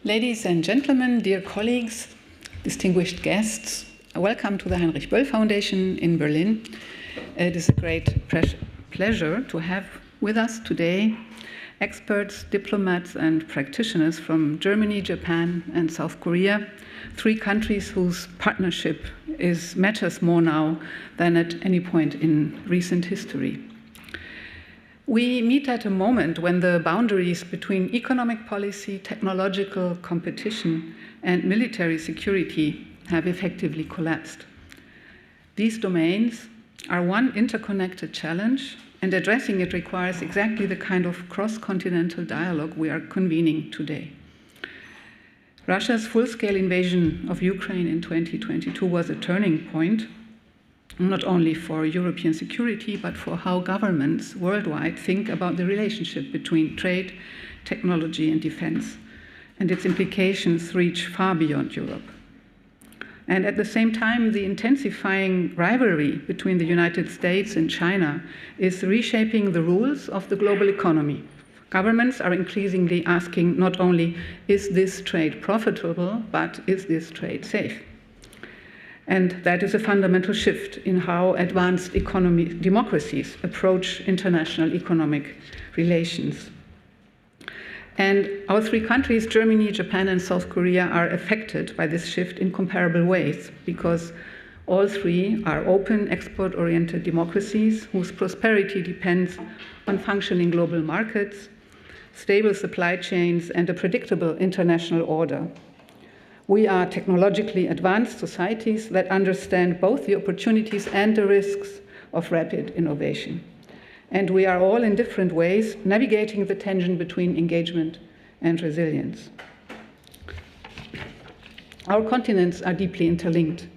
Ladies and gentlemen, dear colleagues, distinguished guests, welcome to the Heinrich-Böll Foundation in Berlin. It is a great pleasure to have with us today experts, diplomats, and practitioners from Germany, Japan, and South Korea, three countries whose partnership matters more now than at any point in recent history. We meet at a moment when the boundaries between economic policy, technological competition, and military security have effectively collapsed. These domains are one interconnected challenge, and addressing it requires exactly the kind of cross-continental dialogue we are convening today. Russia's full-scale invasion of Ukraine in 2022 was a turning point, not only for European security, but for how governments worldwide think about the relationship between trade, technology, and defense. And its implications reach far beyond Europe. And at the same time, the intensifying rivalry between the United States and China is reshaping the rules of the global economy. Governments are increasingly asking not only, is this trade profitable, but is this trade safe? And that is a fundamental shift in how advanced democracies approach international economic relations. And our three countries, Germany, Japan, and South Korea, are affected by this shift in comparable ways because all three are open, export-oriented democracies whose prosperity depends on functioning global markets, stable supply chains, and a predictable international order. We are technologically advanced societies that understand both the opportunities and the risks of rapid innovation. And we are all in different ways navigating the tension between engagement and resilience. Our continents are deeply interlinked,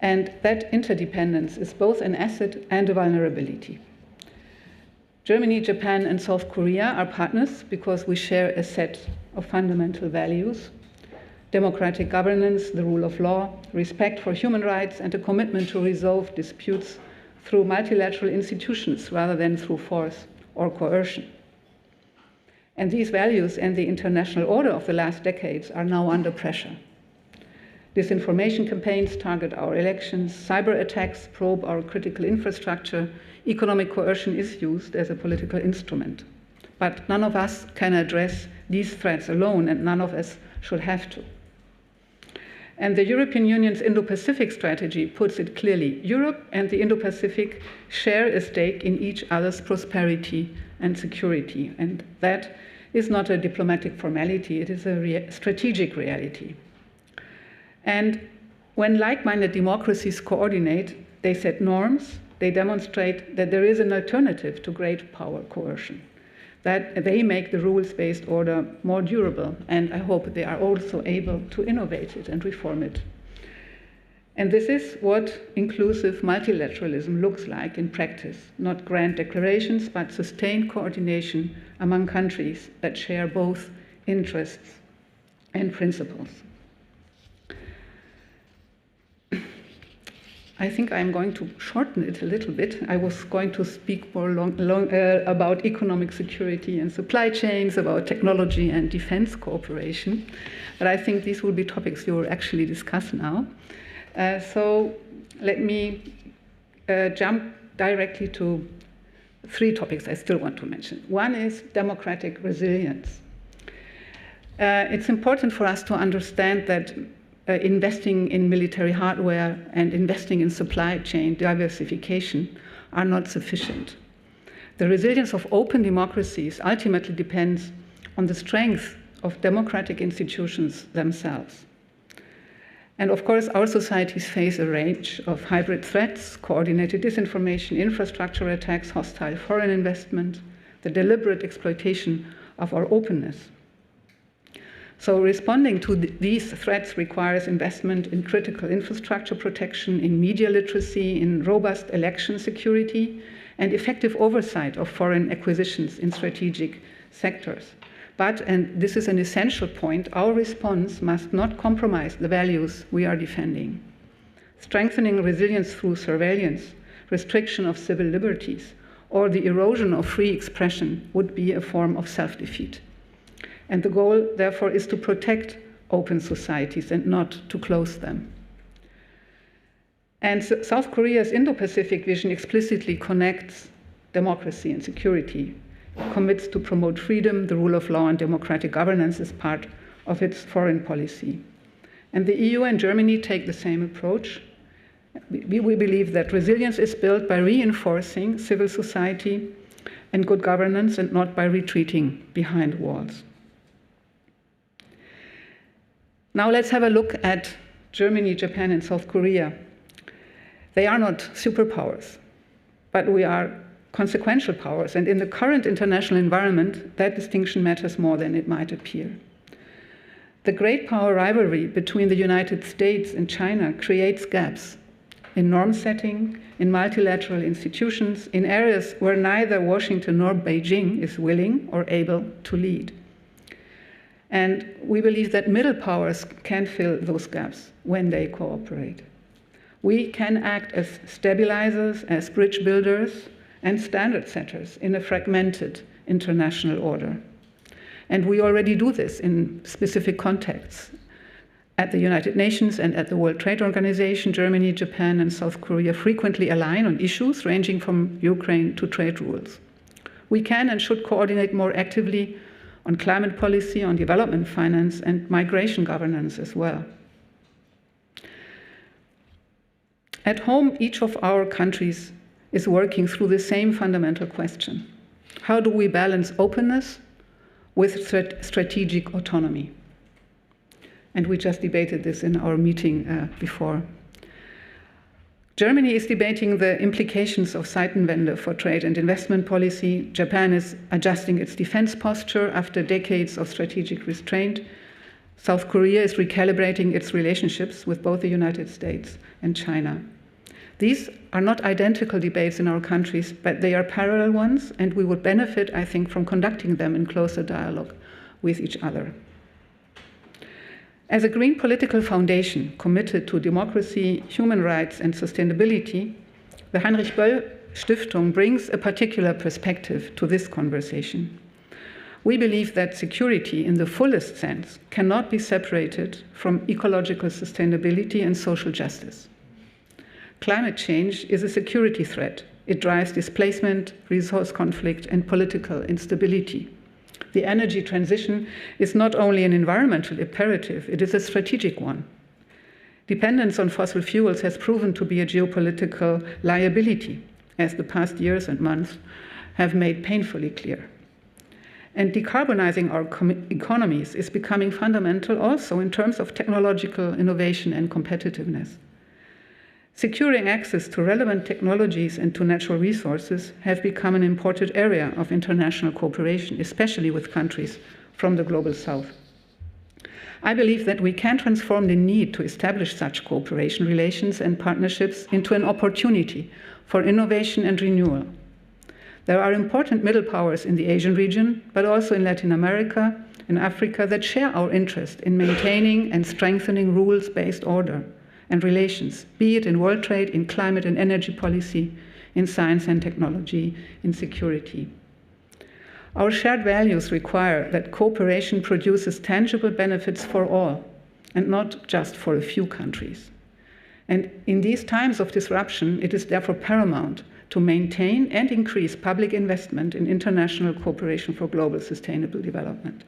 and that interdependence is both an asset and a vulnerability. Germany, Japan, and South Korea are partners because we share a set of fundamental values: democratic governance, the rule of law, respect for human rights, and a commitment to resolve disputes through multilateral institutions rather than through force or coercion. And these values and the international order of the last decades are now under pressure. Disinformation campaigns target our elections, cyber attacks probe our critical infrastructure, economic coercion is used as a political instrument. But none of us can address these threats alone, and none of us should have to. And the European Union's Indo-Pacific strategy puts it clearly. Europe and the Indo-Pacific share a stake in each other's prosperity and security. And that is not a diplomatic formality, it is a strategic reality. And when like-minded democracies coordinate, they set norms, they demonstrate that there is an alternative to great power coercion, that they make the rules-based order more durable, and I hope they are also able to innovate it and reform it. And this is what inclusive multilateralism looks like in practice, not grand declarations, but sustained coordination among countries that share both interests and principles. I think I'm going to shorten it a little bit. I was going to speak more about economic security and supply chains, about technology and defense cooperation, but I think these will be topics you will actually discuss now. So let me jump directly to three topics I still want to mention. One is democratic resilience. It's important for us to understand that investing in military hardware and investing in supply chain diversification are not sufficient. The resilience of open democracies ultimately depends on the strength of democratic institutions themselves. And of course, our societies face a range of hybrid threats: coordinated disinformation, infrastructure attacks, hostile foreign investment, the deliberate exploitation of our openness. So responding to these threats requires investment in critical infrastructure protection, in media literacy, in robust election security, and effective oversight of foreign acquisitions in strategic sectors. But, and this is an essential point, our response must not compromise the values we are defending. Strengthening resilience through surveillance, restriction of civil liberties, or the erosion of free expression would be a form of self-defeat. And the goal, therefore, is to protect open societies and not to close them. And South Korea's Indo-Pacific vision explicitly connects democracy and security, commits to promote freedom, the rule of law, and democratic governance as part of its foreign policy. And the EU and Germany take the same approach. We believe that resilience is built by reinforcing civil society and good governance and not by retreating behind walls. Now let's have a look at Germany, Japan, and South Korea. They are not superpowers, but we are consequential powers, and in the current international environment, that distinction matters more than it might appear. The great power rivalry between the United States and China creates gaps in norm setting, in multilateral institutions, in areas where neither Washington nor Beijing is willing or able to lead. And we believe that middle powers can fill those gaps when they cooperate. We can act as stabilizers, as bridge builders, and standard setters in a fragmented international order. And we already do this in specific contexts. At the United Nations and at the World Trade Organization, Germany, Japan, and South Korea frequently align on issues ranging from Ukraine to trade rules. We can and should coordinate more actively on climate policy, on development finance, and migration governance as well. At home, each of our countries is working through the same fundamental question. How do we balance openness with strategic autonomy? And we just debated this in our meeting before. Germany is debating the implications of Zeitenwende for trade and investment policy. Japan is adjusting its defense posture after decades of strategic restraint. South Korea is recalibrating its relationships with both the United States and China. These are not identical debates in our countries, but they are parallel ones, and we would benefit, I think, from conducting them in closer dialogue with each other. As a green political foundation committed to democracy, human rights, and sustainability, the Heinrich-Böll-Stiftung brings a particular perspective to this conversation. We believe that security in the fullest sense cannot be separated from ecological sustainability and social justice. Climate change is a security threat. It drives displacement, resource conflict, and political instability. The energy transition is not only an environmental imperative, it is a strategic one. Dependence on fossil fuels has proven to be a geopolitical liability, as the past years and months have made painfully clear. And decarbonizing our economies is becoming fundamental also in terms of technological innovation and competitiveness. Securing access to relevant technologies and to natural resources have become an important area of international cooperation, especially with countries from the global south. I believe that we can transform the need to establish such cooperation relations and partnerships into an opportunity for innovation and renewal. There are important middle powers in the Asian region, but also in Latin America and Africa that share our interest in maintaining and strengthening rules-based order and relations, be it in world trade, in climate and energy policy, in science and technology, in security. Our shared values require that cooperation produces tangible benefits for all, and not just for a few countries. And in these times of disruption, it is therefore paramount to maintain and increase public investment in international cooperation for global sustainable development.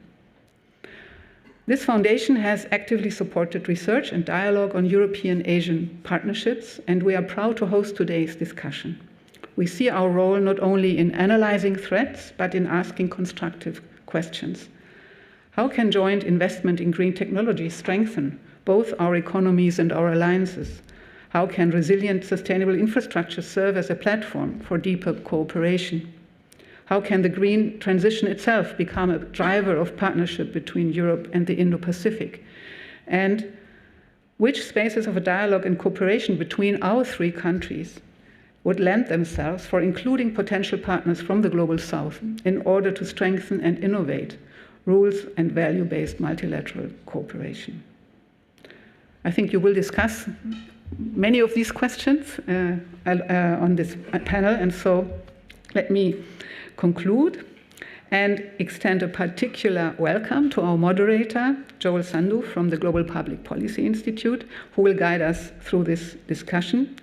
This foundation has actively supported research and dialogue on European-Asian partnerships, and we are proud to host today's discussion. We see our role not only in analyzing threats, but in asking constructive questions. How can joint investment in green technology strengthen both our economies and our alliances? How can resilient, sustainable infrastructure serve as a platform for deeper cooperation? How can the green transition itself become a driver of partnership between Europe and the Indo-Pacific? And which spaces of a dialogue and cooperation between our three countries would lend themselves for including potential partners from the global south in order to strengthen and innovate rules and value-based multilateral cooperation? I think you will discuss many of these questions on this panel, and so let me conclude. and extend a particular welcome to our moderator, Joel Sandhu from the Global Public Policy Institute, who will guide us through this discussion.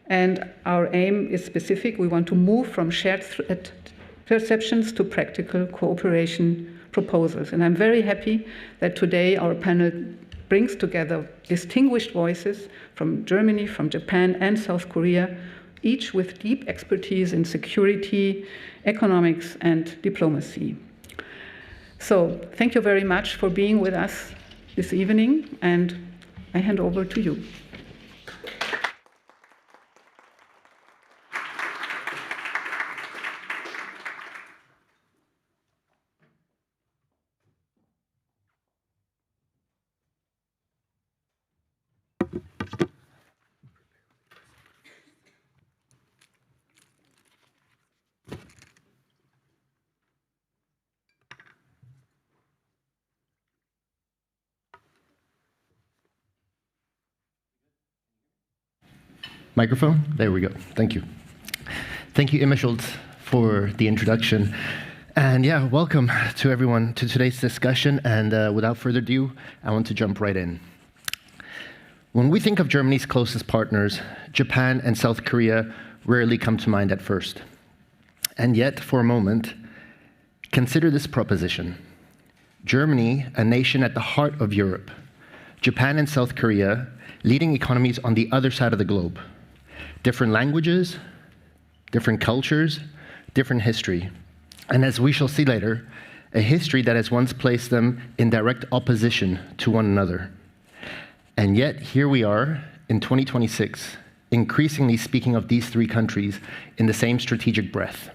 And our aim is specific. We want to move from shared threat perceptions to practical cooperation proposals. And I'm very happy that today our panel brings together distinguished voices from Germany, from Japan, and South Korea, each with deep expertise in security, economics, and diplomacy. So thank you very much for being with us this evening, and I hand over to you. Microphone? There we go. Thank you. Thank you, Emma Schultz, for the introduction. And yeah, welcome to everyone to today's discussion. And without further ado, I want to jump right in. When we think of Germany's closest partners, Japan and South Korea rarely come to mind at first. And yet, for a moment, consider this proposition. Germany, a nation at the heart of Europe, Japan and South Korea, leading economies on the other side of the globe. Different languages, different cultures, different history. And as we shall see later, a history that has once placed them in direct opposition to one another. And yet, here we are in 2026, increasingly speaking of these three countries in the same strategic breath.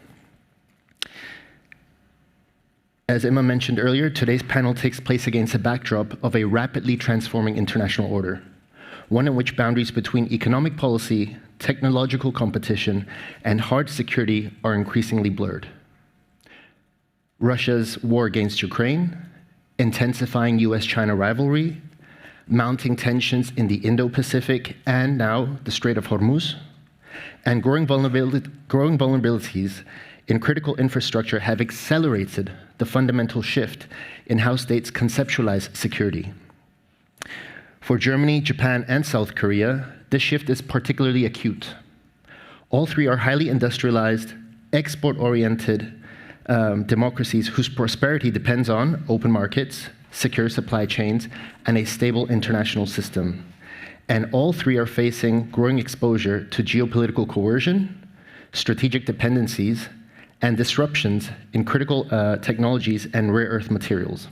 As Emma mentioned earlier, today's panel takes place against a backdrop of a rapidly transforming international order, one in which boundaries between economic policy, technological competition, and hard security are increasingly blurred. Russia's war against Ukraine, intensifying US-China rivalry, mounting tensions in the Indo-Pacific and now the Strait of Hormuz, and growing vulnerabilities in critical infrastructure have accelerated the fundamental shift in how states conceptualize security. For Germany, Japan, and South Korea, this shift is particularly acute. All three are highly industrialized, export-oriented democracies whose prosperity depends on open markets, secure supply chains, and a stable international system. And all three are facing growing exposure to geopolitical coercion, strategic dependencies, and disruptions in critical technologies and rare earth materials.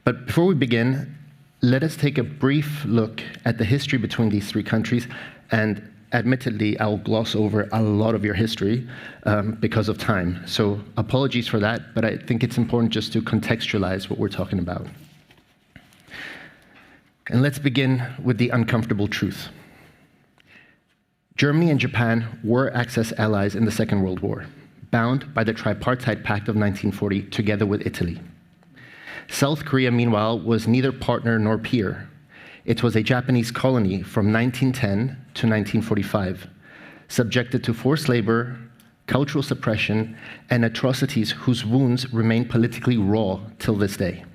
But before we begin, let us take a brief look at the history between these three countries, and admittedly, I'll gloss over a lot of your history because of time. So apologies for that, but I think it's important just to contextualize what we're talking about. And let's begin with the uncomfortable truth. Germany and Japan were Axis allies in the Second World War, bound by the Tripartite Pact of 1940 together with Italy. South Korea, meanwhile, was neither partner nor peer. It was a Japanese colony from 1910 to 1945, subjected to forced labor, cultural suppression, and atrocities whose wounds remain politically raw till this day.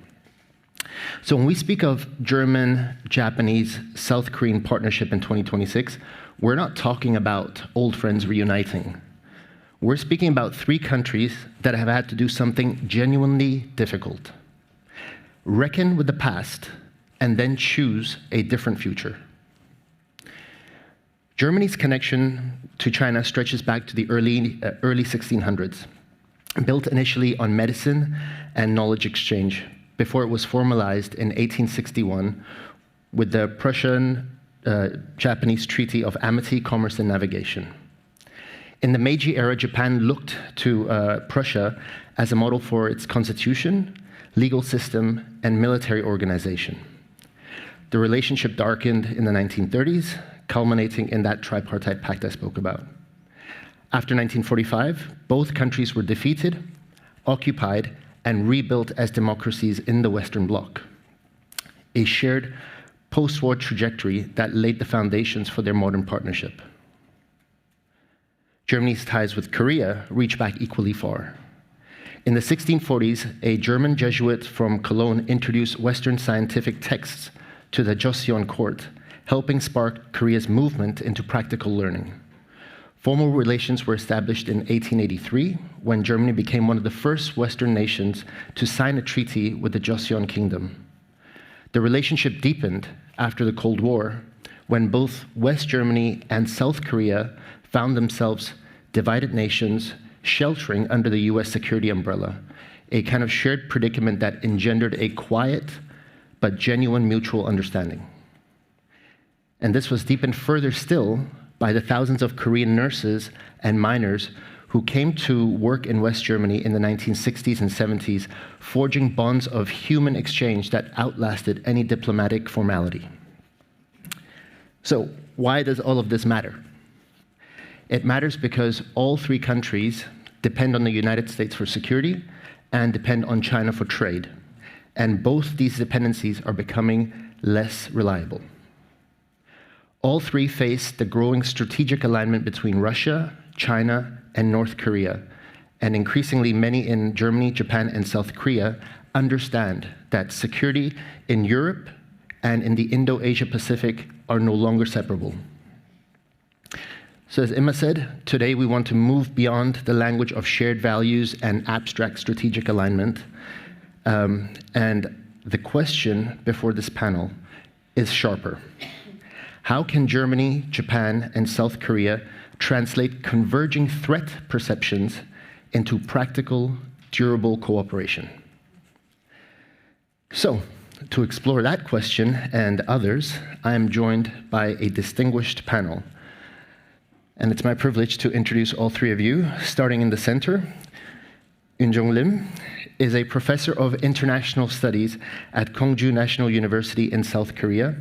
So when we speak of German, Japanese, South Korean partnership in 2026, we're not talking about old friends reuniting. We're speaking about three countries that have had to do something genuinely difficult. Reckon with the past, and then choose a different future. Germany's connection to China stretches back to the early 1600s, built initially on medicine and knowledge exchange, before it was formalized in 1861 with the Prussian-Japanese Treaty of Amity, Commerce, and Navigation. In the Meiji era, Japan looked to Prussia as a model for its constitution, legal system, and military organization. The relationship darkened in the 1930s, culminating in that tripartite pact I spoke about. After 1945, both countries were defeated, occupied, and rebuilt as democracies in the Western Bloc, a shared post-war trajectory that laid the foundations for their modern partnership. Germany's ties with Korea reach back equally far. In the 1640s, a German Jesuit from Cologne introduced Western scientific texts to the Joseon court, helping spark Korea's movement into practical learning. Formal relations were established in 1883, when Germany became one of the first Western nations to sign a treaty with the Joseon Kingdom. The relationship deepened after the Cold War, when both West Germany and South Korea found themselves divided nations sheltering under the US security umbrella, a kind of shared predicament that engendered a quiet but genuine mutual understanding. And this was deepened further still by the thousands of Korean nurses and miners who came to work in West Germany in the 1960s and 70s, forging bonds of human exchange that outlasted any diplomatic formality. So, why does all of this matter? It matters because all three countries depend on the United States for security and depend on China for trade. And both these dependencies are becoming less reliable. All three face the growing strategic alignment between Russia, China, and North Korea. And increasingly, many in Germany, Japan, and South Korea understand that security in Europe and in the Indo-Asia Pacific are no longer separable. So as Emma said, today we want to move beyond the language of shared values and abstract strategic alignment. And the question before this panel is sharper. How can Germany, Japan, and South Korea translate converging threat perceptions into practical, durable cooperation? So, to explore that question and others, I am joined by a distinguished panel. And it's my privilege to introduce all three of you. Starting in the center, Eun-jung Lim is a professor of international studies at Gwangju National University in South Korea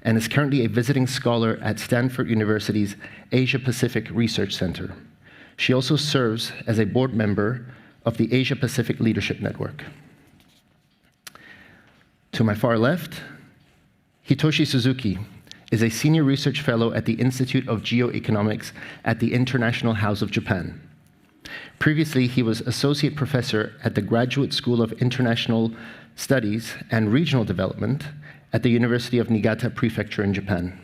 and is currently a visiting scholar at Stanford University's Asia-Pacific Research Center. She also serves as a board member of the Asia-Pacific Leadership Network. To my far left, Hitoshi Suzuki is a senior research fellow at the Institute of Geoeconomics at the International House of Japan. Previously, he was associate professor at the Graduate School of International Studies and Regional Development at the University of Niigata Prefecture in Japan.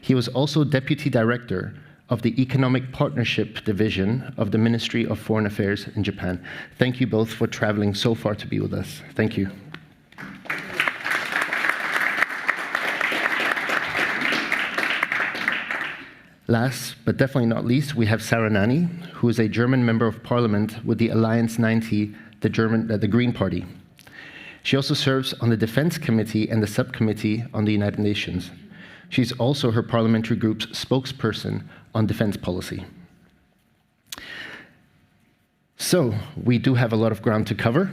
He was also deputy director of the Economic Partnership Division of the Ministry of Foreign Affairs in Japan. Thank you both for traveling so far to be with us. Thank you. Last, but definitely not least, we have Sarah Nani, who is a German member of parliament with the Alliance 90, the Green Party. She also serves on the Defense Committee and the Subcommittee on the United Nations. She's also her parliamentary group's spokesperson on defense policy. So, we do have a lot of ground to cover.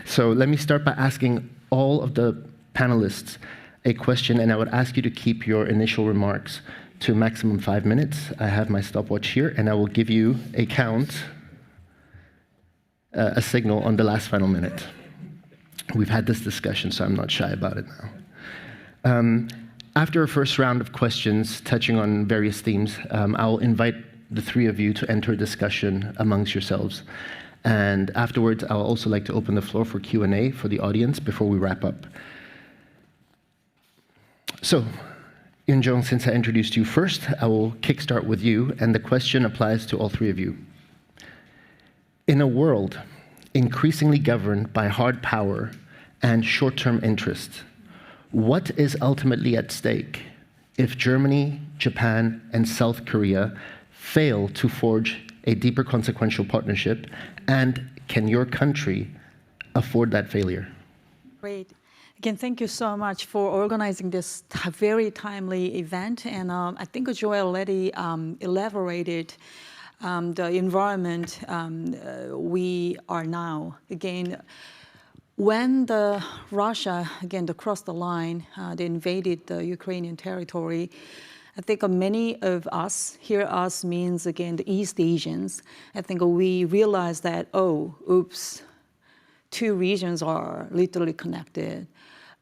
So let me start by asking all of the panelists a question, and I would ask you to keep your initial remarks to maximum 5 minutes. I have my stopwatch here, and I will give you a count, a signal on the last final minute. We've had this discussion, so I'm not shy about it now. After a first round of questions touching on various themes, I'll invite the three of you to enter a discussion amongst yourselves. And afterwards, I'll also like to open the floor for Q&A for the audience before we wrap up. So, Eun-jung, since I introduced you first, I will kickstart with you, and the question applies to all three of you. In a world increasingly governed by hard power and short-term interests, what is ultimately at stake if Germany, Japan, and South Korea fail to forge a deeper consequential partnership, and can your country afford that failure? Great. Again, thank you so much for organizing this very timely event. And I think Joel already elaborated the environment we are now. Again, when Russia, again, crossed the line, they invaded the Ukrainian territory, I think many of us, here us means, again, the East Asians, I think we realized that, oh, oops, two regions are literally connected.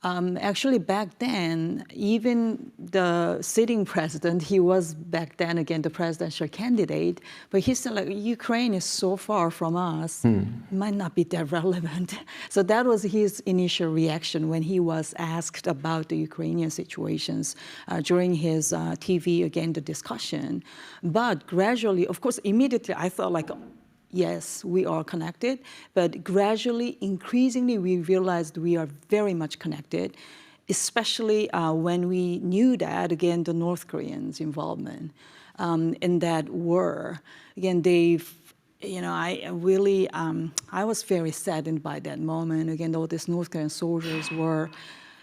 Actually, back then, even the sitting president, he was back then, again, the presidential candidate, but he said, like, Ukraine is so far from us, it might not be that relevant. So that was his initial reaction when he was asked about the Ukrainian situations during his TV, again, the discussion. But gradually, of course, immediately I thought, like, yes, we are connected, but gradually, increasingly, we realized we are very much connected, especially when we knew that, again, the North Koreans' involvement in that war. Again, I really, I was very saddened by that moment. Again, all these North Korean soldiers were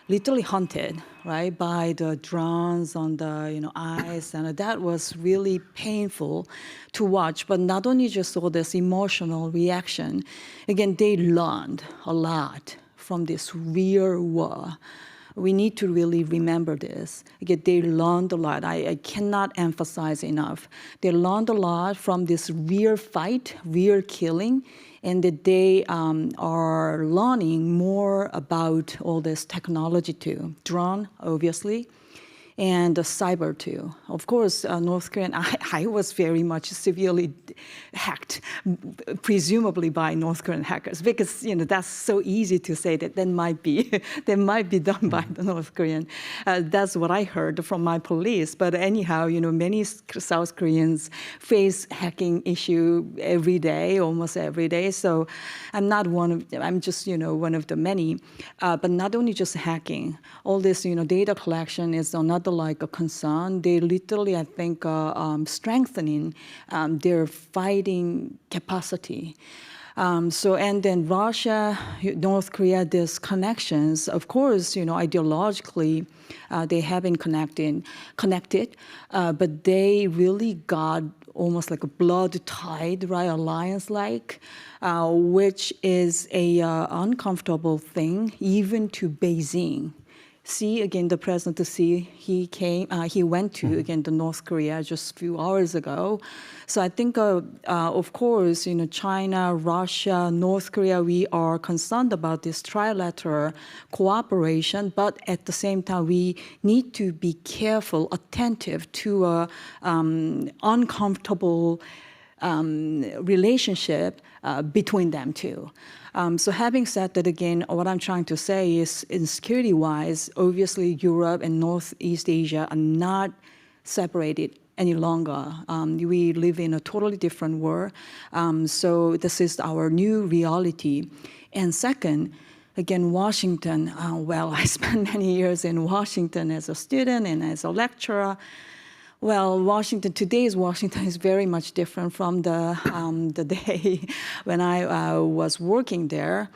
literally hunted, right, by the drones on the ice, and that was really painful to watch. But not only just all this emotional reaction, again, they learned a lot from this real war. We need to really remember this. Again, they learned a lot. I cannot emphasize enough. They learned a lot from this real fight, real killing, and that they are learning more about all this technology too. Drone, obviously, and cyber too. Of course, North Korea, I was very much severely hacked, presumably by North Korean hackers, because that's so easy to say that might be done by the North Korean. That's what I heard from my police. But anyhow, many South Koreans face hacking issue every day, almost every day. So I'm not one of them. I'm just one of the many. But not only just hacking, all this data collection is another like a concern. They literally, I think, strengthening their fighting capacity. And then Russia, North Korea, these connections, of course, ideologically, they have been connected, but they really got almost like a blood tied, right, alliance-like, which is a uncomfortable thing, even to Beijing. See, again, the president to see, he went to, again, the North Korea just a few hours ago. So I think, of course, China, Russia, North Korea, we are concerned about this trilateral cooperation, but at the same time, we need to be careful, attentive to a uncomfortable relationship between them two. So having said that, again, what I'm trying to say is, in security-wise, obviously Europe and Northeast Asia are not separated any longer. We live in a totally different world. So this is our new reality. And second, again, Washington, well, I spent many years in Washington as a student and as a lecturer. Well, today's Washington is very much different from the day when I was working there.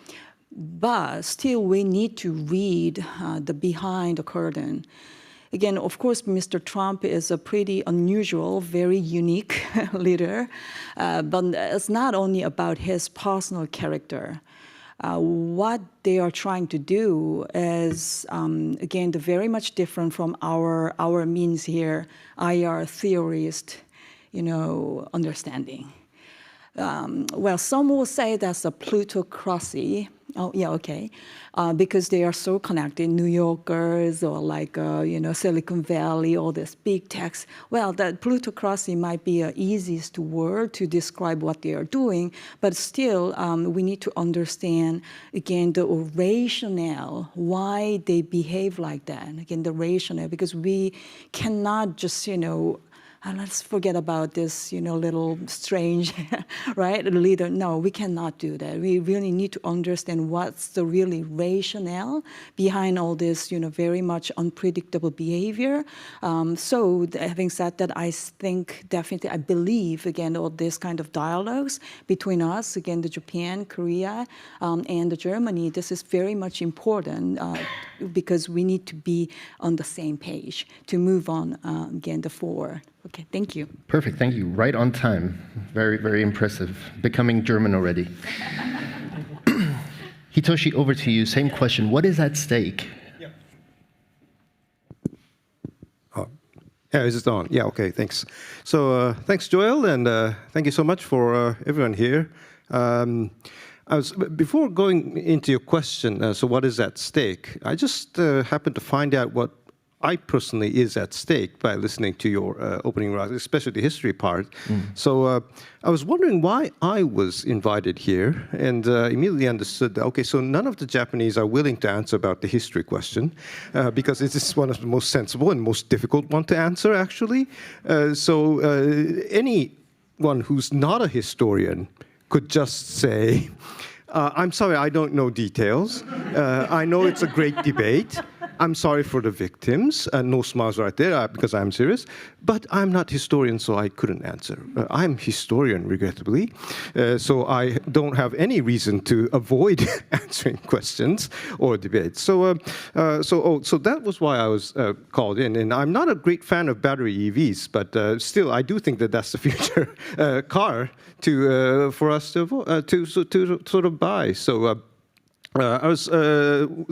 But still, we need to read the behind the curtain. Again, of course, Mr. Trump is a pretty unusual, very unique leader. But it's not only about his personal character. What they are trying to do is, again, very much different from our means here, IR theorist, understanding. Well, some will say that's a plutocracy. Oh, yeah, okay. Because they are so connected, New Yorkers or like, Silicon Valley, all this big techs. Well, that plutocracy might be the easiest word to describe what they are doing, but still, we need to understand, again, the rationale, why they behave like that. Again, the rationale, because we cannot just, let's forget about this, little strange, right, leader. No, we cannot do that. We really need to understand what's the really rationale behind all this, very much unpredictable behavior. So having said that, I think definitely, I believe, again, all this kind of dialogues between us, again, the Japan, Korea, and the Germany, this is very much important because we need to be on the same page to move on, again, forward. Okay, thank you. Perfect, thank you. Right on time. Very, very impressive. Becoming German already. Hitoshi, over to you. Same question. What is at stake? Yeah. Yeah, is it on? Yeah, okay, thanks. So thanks, Joel, and thank you so much for everyone here. Before going into your question, so what is at stake? I just happened to find out what I personally is at stake by listening to your opening remarks, especially the history part. So I was wondering why I was invited here, and immediately understood that, okay, so none of the Japanese are willing to answer about the history question, because it is one of the most sensible and most difficult one to answer, actually. So anyone who's not a historian could just say, I'm sorry, I don't know details. I know it's a great debate. I'm sorry for the victims. No smiles right there because I'm serious. But I'm not historian, so I couldn't answer. I'm historian, regrettably. So I don't have any reason to avoid answering questions or debates. So that was why I was called in. And I'm not a great fan of battery EVs, but still, I do think that that's the future car for us to sort of buy. So I was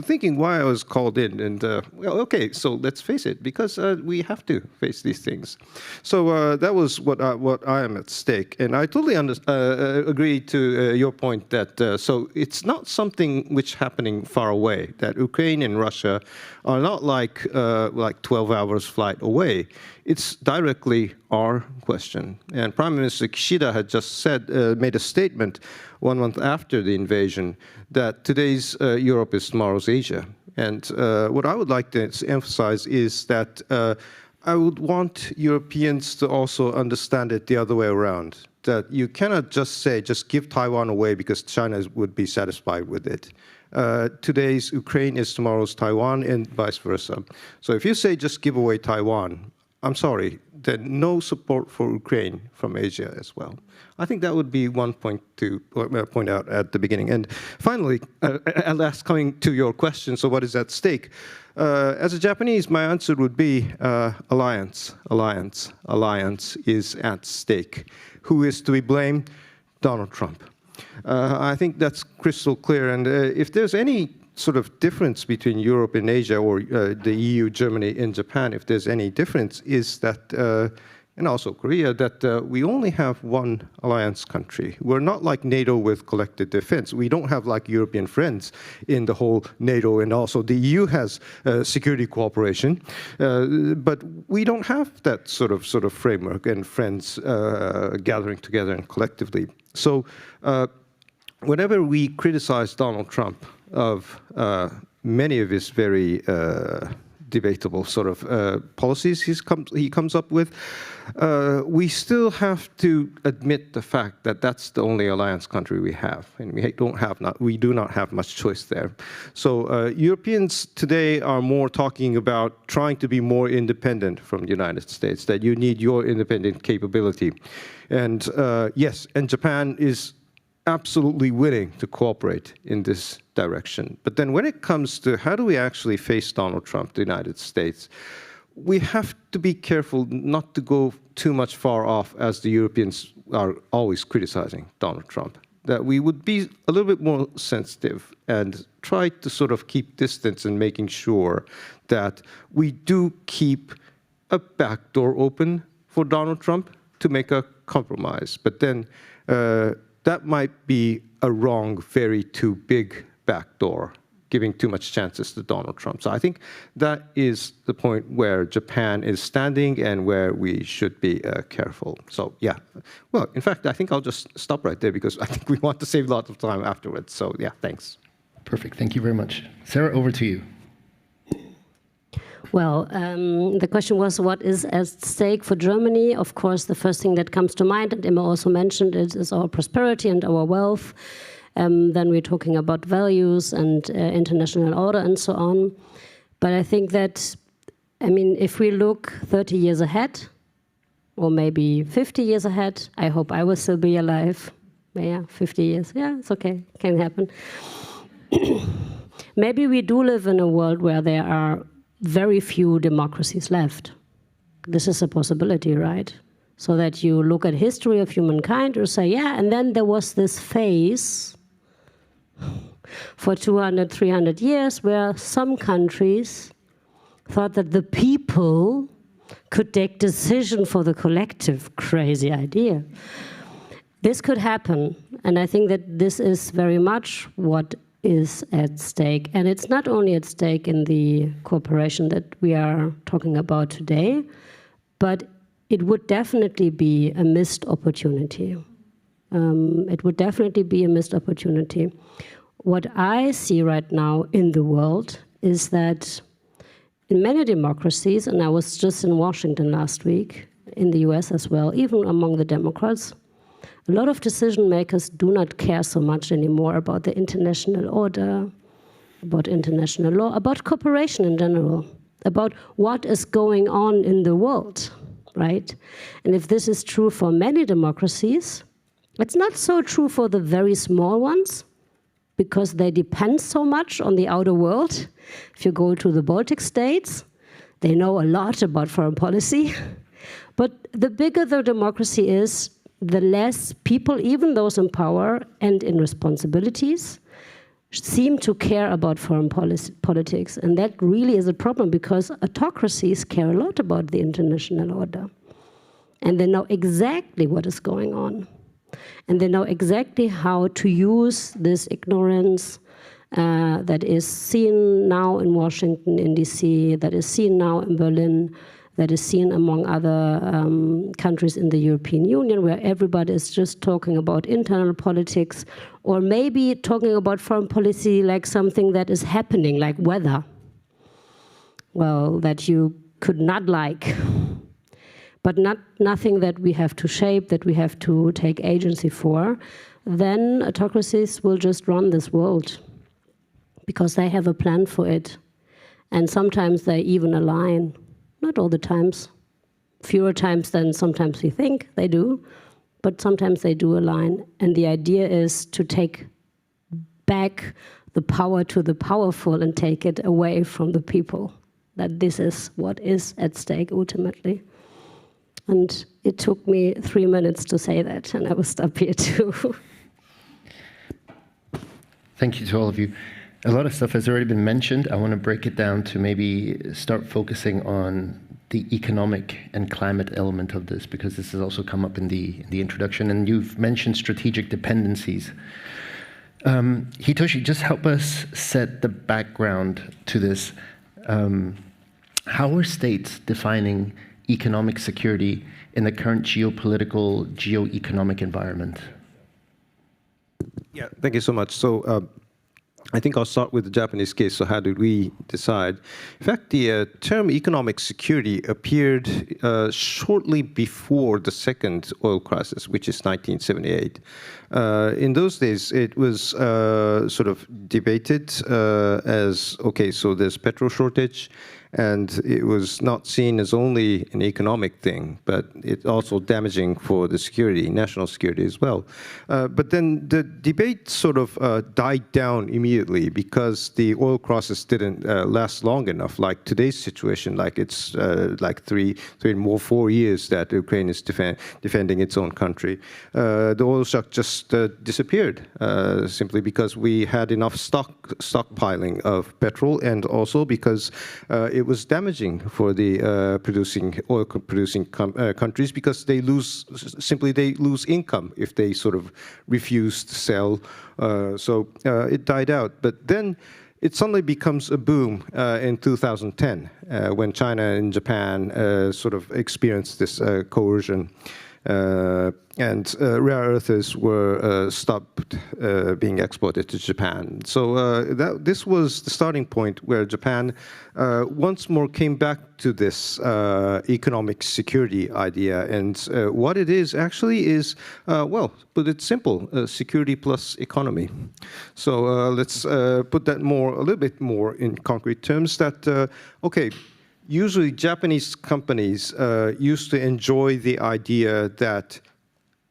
thinking why I was called in, and well, okay, so let's face it, because we have to face these things. So that was what I am at stake, and I totally agree to your point that so it's not something which happening far away. That Ukraine and Russia are not like 12 hours flight away. It's directly our question. And Prime Minister Kishida had just made a statement 1 month after the invasion that today's Europe is tomorrow's Asia. And what I would like to emphasize is that I would want Europeans to also understand it the other way around, that you cannot just say, just give Taiwan away because China would be satisfied with it. Today's Ukraine is tomorrow's Taiwan and vice versa. So if you say just give away Taiwan, I'm sorry, then no support for Ukraine from Asia as well. I think that would be one point to point out at the beginning. And finally, at last, coming to your question, so what is at stake? As a Japanese, my answer would be alliance, alliance, alliance is at stake. Who is to be blamed? Donald Trump. I think that's crystal clear. And if there's any sort of difference between Europe and Asia, or the EU, Germany, and Japan, if there's any difference, is that, and also Korea, that we only have one alliance country. We're not like NATO with collective defense. We don't have like European friends in the whole NATO, and also the EU has security cooperation, but we don't have that sort of framework and friends gathering together and collectively. So whenever we criticize Donald Trump of many of his very debatable sort of policies he comes up with, we still have to admit the fact that that's the only alliance country we have, and we do not have much choice there. So Europeans today are more talking about trying to be more independent from the United States, that you need your independent capability. And yes, and Japan is absolutely willing to cooperate in this direction. But then when it comes to how do we actually face Donald Trump, the United States, we have to be careful not to go too much far off as the Europeans are always criticizing Donald Trump. That we would be a little bit more sensitive and try to sort of keep distance and making sure that we do keep a back door open for Donald Trump to make a compromise. But then that might be a wrong, very too big backdoor, giving too much chances to Donald Trump. So I think that is the point where Japan is standing and where we should be careful. So yeah, well, in fact, I think I'll just stop right there because I think we want to save a lot of time afterwards. So yeah, thanks. Perfect, thank you very much. Sarah, over to you. Well, the question was, what is at stake for Germany? Of course, the first thing that comes to mind, and Emma also mentioned it, is our prosperity and our wealth. Then we're talking about values and international order and so on. But I think that, I mean, if we look 30 years ahead, or maybe 50 years ahead, I hope I will still be alive. Yeah, 50 years, yeah, it's okay, can happen. Maybe we do live in a world where there are very few democracies left. This is a possibility, right? So that you look at history of humankind or say, yeah, and then there was this phase for 200, 300 years where some countries thought that the people could take decision for the collective. Crazy idea. This could happen, and I think that this is very much what is at stake. And it's not only at stake in the cooperation that we are talking about today, but it would definitely be a missed opportunity. It would definitely be a missed opportunity. What I see right now in the world is that in many democracies, and I was just in Washington last week, in the US as well, even among the Democrats, a lot of decision makers do not care so much anymore about the international order, about international law, about cooperation in general, about what is going on in the world, right? And if this is true for many democracies, it's not so true for the very small ones, because they depend so much on the outer world. If you go to the Baltic states, they know a lot about foreign policy. But the bigger the democracy is, the less people, even those in power and in responsibilities, seem to care about foreign politics. And that really is a problem, because autocracies care a lot about the international order. And they know exactly what is going on. And they know exactly how to use this ignorance that is seen now in Washington, in DC, that is seen now in Berlin, that is seen among other countries in the European Union, where everybody is just talking about internal politics, or maybe talking about foreign policy like something that is happening, like weather, well, that you could not like, but nothing that we have to shape, that we have to take agency for. Then autocracies will just run this world, because they have a plan for it. And sometimes they even align. Not all the times, fewer times than sometimes we think they do, but sometimes they do align. And the idea is to take back the power to the powerful and take it away from the people. That this is what is at stake ultimately. And it took me 3 minutes to say that, and I will stop here too. Thank you to all of you. A lot of stuff has already been mentioned. I want to break it down to maybe start focusing on the economic and climate element of this, because this has also come up in the introduction, and you've mentioned strategic dependencies. Hitoshi, just help us set the background to this. How are states defining economic security in the current geopolitical, geo-economic environment? Yeah, thank you so much. So I think I'll start with the Japanese case. So how did we decide? In fact, the term economic security appeared shortly before the second oil crisis, which is 1978. In those days, it was sort of debated as, okay, so there's petrol shortage, and it was not seen as only an economic thing, but it's also damaging for the security, national security as well. But then the debate sort of died down immediately, because the oil crisis didn't last long enough, like today's situation, like it's like 4 years that Ukraine is defending its own country. The oil shock just disappeared, simply because we had enough stockpiling of petrol, and also because it was damaging for the oil-producing countries, because they lose income if they sort of refuse to sell. So it died out. But then it suddenly becomes a boom in 2010 when China and Japan sort of experienced this coercion. And rare earths were stopped being exported to Japan. So this was the starting point where Japan once more came back to this economic security idea. And what it is actually is, well, put it simple, security plus economy. So let's put that a little bit more in concrete terms, that, okay, usually Japanese companies used to enjoy the idea that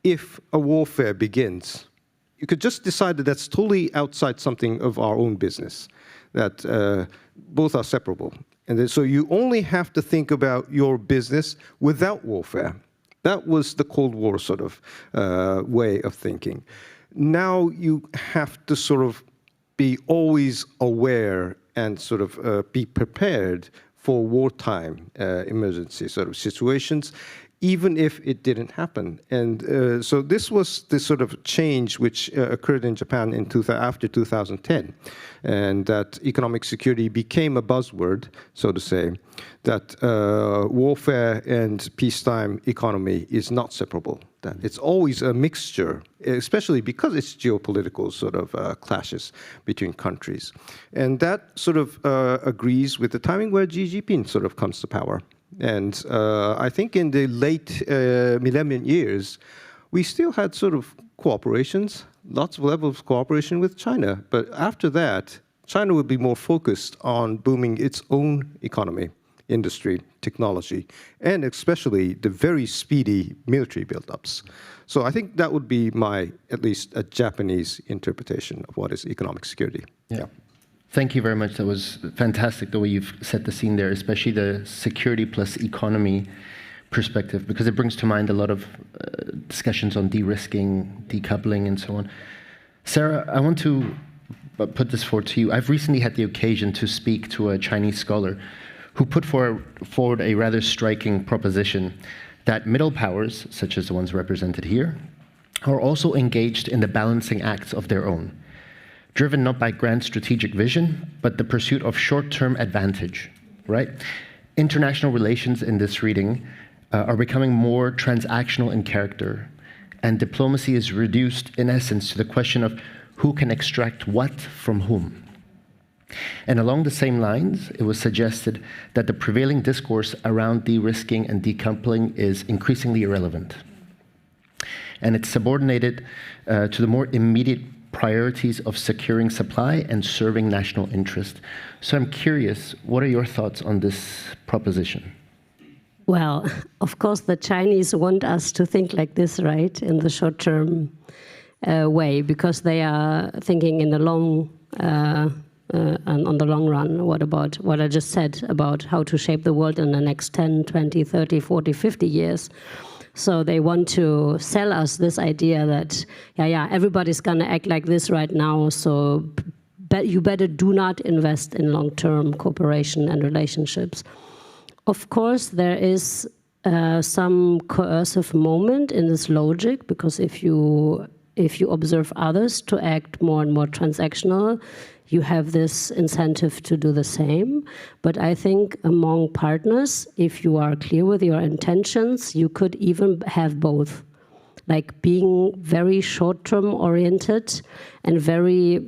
if a warfare begins, you could just decide that that's totally outside something of our own business, that both are separable. And then, so you only have to think about your business without warfare. That was the Cold War sort of way of thinking. Now you have to sort of be always aware and sort of be prepared for wartime emergency sort of situations, even if it didn't happen. And so this was the sort of change which occurred in Japan after 2010, and that economic security became a buzzword, so to say, that warfare and peacetime economy is not separable, that it's always a mixture, especially because it's geopolitical sort of clashes between countries. And that sort of agrees with the timing where Xi Jinping sort of comes to power. And I think in the late millennium years, we still had sort of cooperations, lots of levels of cooperation with China. But after that, China would be more focused on booming its own economy, industry, technology, and especially the very speedy military buildups. So I think that would be my, at least a Japanese interpretation of what is economic security. Yeah. Thank you very much. That was fantastic, the way you've set the scene there, especially the security plus economy perspective, because it brings to mind a lot of discussions on de-risking, decoupling, and so on. Sarah, I want to put this forward to you. I've recently had the occasion to speak to a Chinese scholar who put forward a rather striking proposition that middle powers, such as the ones represented here, are also engaged in the balancing acts of their own, driven not by grand strategic vision, but the pursuit of short-term advantage, right? International relations in this reading are becoming more transactional in character, and diplomacy is reduced, in essence, to the question of who can extract what from whom. And along the same lines, it was suggested that the prevailing discourse around de-risking and decoupling is increasingly irrelevant. And it's subordinated to the more immediate priorities of securing supply and serving national interest. So I'm curious, what are your thoughts on this proposition? Well, of course, the Chinese want us to think like this, right, in the short-term way, because they are thinking in the long and on the long run. What about what I just said about how to shape the world in the next 10, 20, 30, 40, 50 years? So they want to sell us this idea that, everybody's going to act like this right now, so you better do not invest in long-term cooperation and relationships. Of course, there is some coercive moment in this logic, because if you observe others to act more and more transactional, you have this incentive to do the same. But I think among partners, if you are clear with your intentions, you could even have both. Like being very short-term oriented and very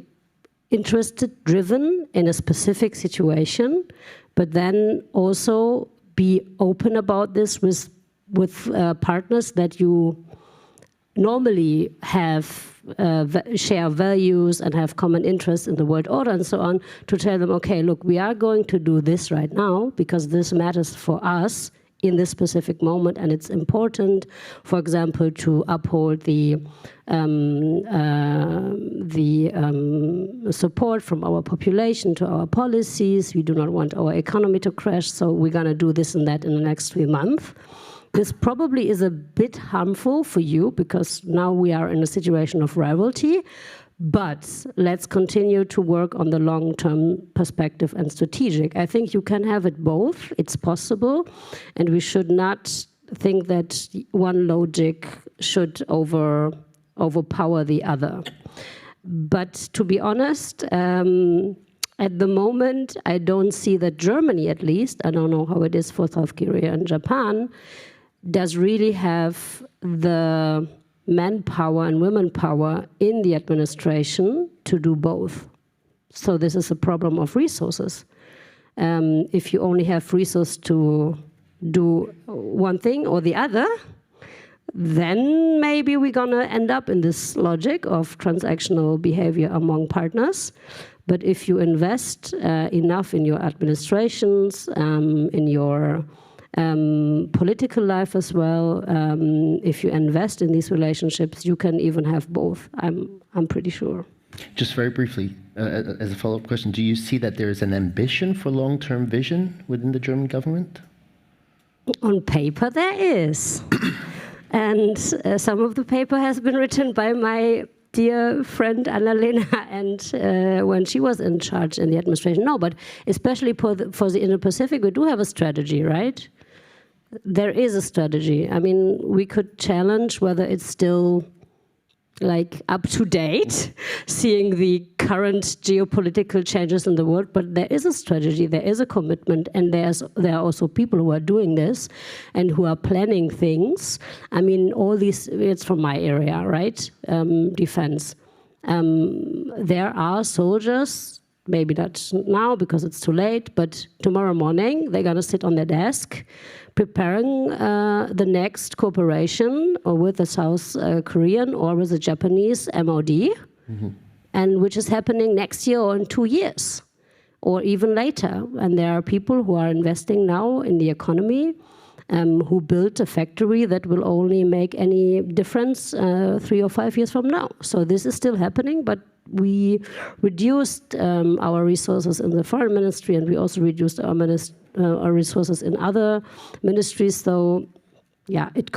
interested, driven in a specific situation, but then also be open about this with partners that you normally have share values and have common interests in the world order and so on, to tell them, okay, look, we are going to do this right now because this matters for us in this specific moment, and it's important, for example, to uphold the support from our population to our policies. We do not want our economy to crash, so we're going to do this and that in the next 3 months. This probably is a bit harmful for you because now we are in a situation of rivalry, but let's continue to work on the long-term perspective and strategic. I think you can have it both, it's possible, and we should not think that one logic should overpower the other. But to be honest, at the moment, I don't see that Germany, at least, I don't know how it is for South Korea and Japan, does really have the manpower and women power in the administration to do both. So this is a problem of resources. If you only have resources to do one thing or the other, then maybe we're going to end up in this logic of transactional behavior among partners. But if you invest enough in your administrations, in your political life as well, if you invest in these relationships, you can even have both, I'm pretty sure. Just very briefly, as a follow-up question, do you see that there is an ambition for long-term vision within the German government? On paper, there is. And some of the paper has been written by my dear friend Annalena, and when she was in charge in the administration. No, but especially for the Indo-Pacific, we do have a strategy, right? there is a strategy. I mean, we could challenge whether it's still like up to date, seeing the current geopolitical changes in the world, but there is a strategy, there is a commitment, and there are also people who are doing this and who are planning things. I mean, all these, it's from my area, right? Defense. There are soldiers, maybe not now because it's too late, but tomorrow morning they're gonna sit on their desk preparing the next cooperation or with the South Korean or with the Japanese MOD, and which is happening next year or in 2 years or even later. And there are people who are investing now in the economy who built a factory that will only make any difference 3 or 5 years from now. So this is still happening, but we reduced our resources in the foreign ministry, and we also reduced our resources in other ministries. So yeah, it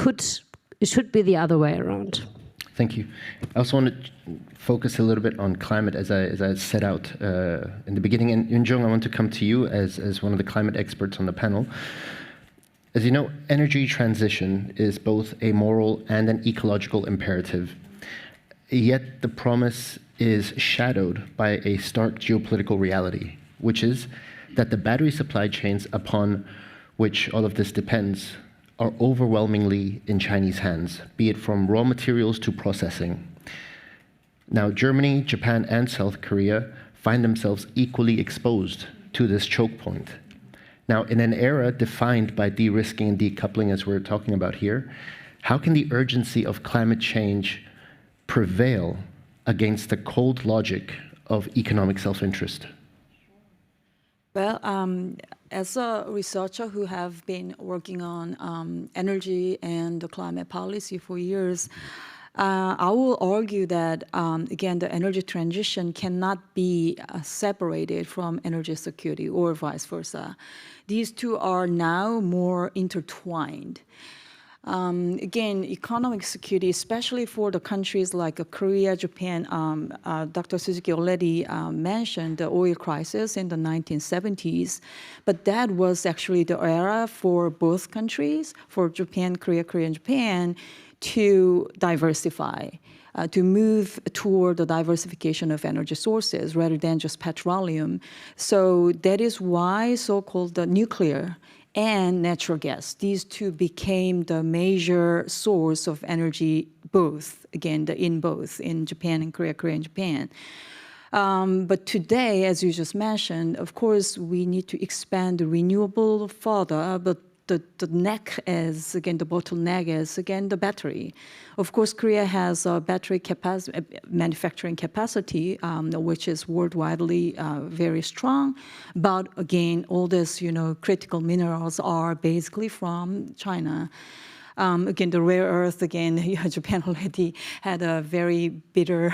should be the other way around. Thank you. I also want to focus a little bit on climate as I set out in the beginning. And Yunjung, I want to come to you as one of the climate experts on the panel. As you know, energy transition is both a moral and an ecological imperative. Yet the promise is shadowed by a stark geopolitical reality, which is that the battery supply chains upon which all of this depends are overwhelmingly in Chinese hands, be it from raw materials to processing. Now, Germany, Japan, and South Korea find themselves equally exposed to this choke point. Now, in an era defined by de-risking and decoupling, as we're talking about here, how can the urgency of climate change prevail against the cold logic of economic self-interest? Well, as a researcher who have been working on energy and climate policy for years, I will argue that, again, the energy transition cannot be separated from energy security or vice versa. These two are now more intertwined. Again, economic security, especially for the countries like Korea, Japan, Dr. Suzuki already mentioned the oil crisis in the 1970s, but that was actually the era for both countries, for Japan, Korea, and Japan, to diversify, to move toward the diversification of energy sources rather than just petroleum. So that is why so-called the nuclear and natural gas, these two became the major source of energy, both, again, in Japan and Korea and Japan. But today, as you just mentioned, of course, we need to expand the renewable further, but the neck is, again, the bottleneck is, again, the battery. Of course, Korea has a battery manufacturing capacity, which is worldwide very strong. But again, all this, critical minerals are basically from China. Again, the rare earth, again, Japan already had a very bitter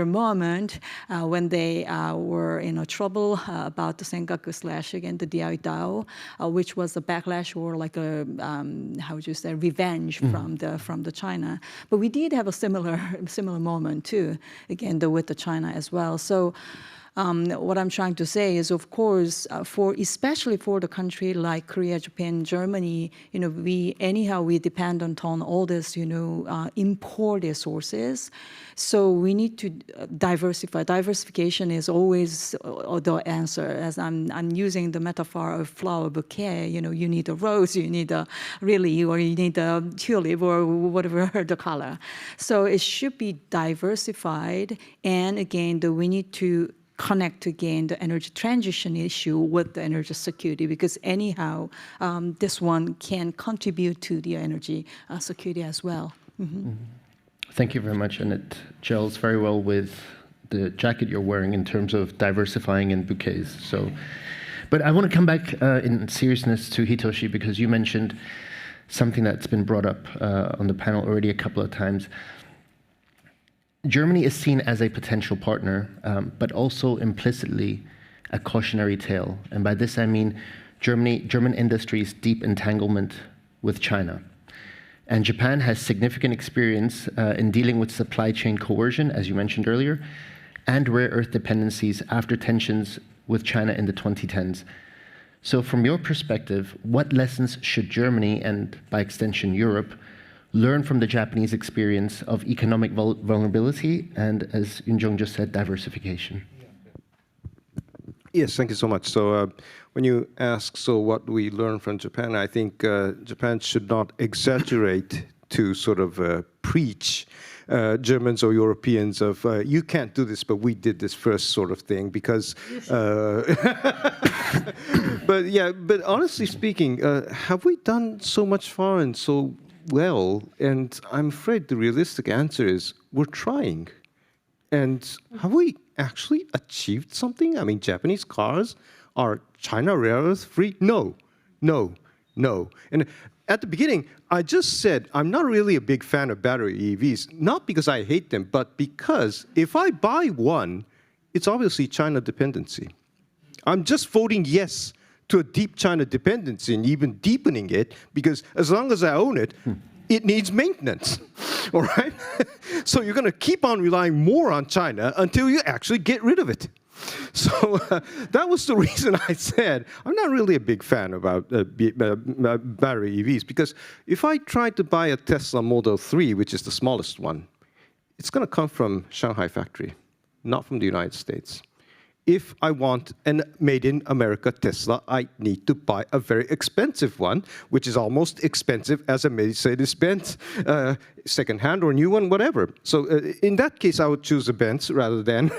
moment when they were in trouble about the Senkaku / again, the Diaoyao, which was a backlash or like a, how would you say, revenge from the China. But we did have a similar moment too, again, with the China as well. So what I'm trying to say is, of course, especially for the country like Korea, Japan, Germany, we depend on all this, imported sources. So we need to diversify. Diversification is always the answer. As I'm using the metaphor of flower bouquet, you need a rose, you need a lily, or you need a tulip, or whatever the color. So it should be diversified. And again, we need to connect again the energy transition issue with the energy security, because anyhow, this one can contribute to the energy security as well. Thank you very much, and it gels very well with the jacket you're wearing in terms of diversifying in bouquets. So, but I want to come back in seriousness to Hitoshi, because you mentioned something that's been brought up on the panel already a couple of times. Germany is seen as a potential partner, but also implicitly a cautionary tale. And by this I mean German industry's deep entanglement with China. And Japan has significant experience in dealing with supply chain coercion, as you mentioned earlier, and rare earth dependencies after tensions with China in the 2010s. So from your perspective, what lessons should Germany, and by extension Europe, learn from the Japanese experience of economic vulnerability and, as Yunjong just said, diversification? Yes, thank you so much. So when you ask, so what do we learn from Japan, I think Japan should not exaggerate to sort of preach Germans or Europeans of you can't do this, but we did this first sort of thing, because but honestly speaking, have we done so much far and so well? And I'm afraid the realistic answer is we're trying. And have we actually achieved something? I mean, Japanese cars are China rare earth free? No, no, no. And at the beginning, I just said I'm not really a big fan of battery EVs, not because I hate them, but because if I buy one, it's obviously China dependency. I'm just voting yes to a deep China dependency and even deepening it, because as long as I own it, it needs maintenance, all right? So you're going to keep on relying more on China until you actually get rid of it. So that was the reason I said I'm not really a big fan about battery EVs, because if I try to buy a Tesla Model 3, which is the smallest one, it's going to come from Shanghai factory, not from the United States. If I want a made-in-America Tesla, I need to buy a very expensive one, which is almost expensive as a Mercedes-Benz, second-hand or new one, whatever. So in that case, I would choose a Benz rather than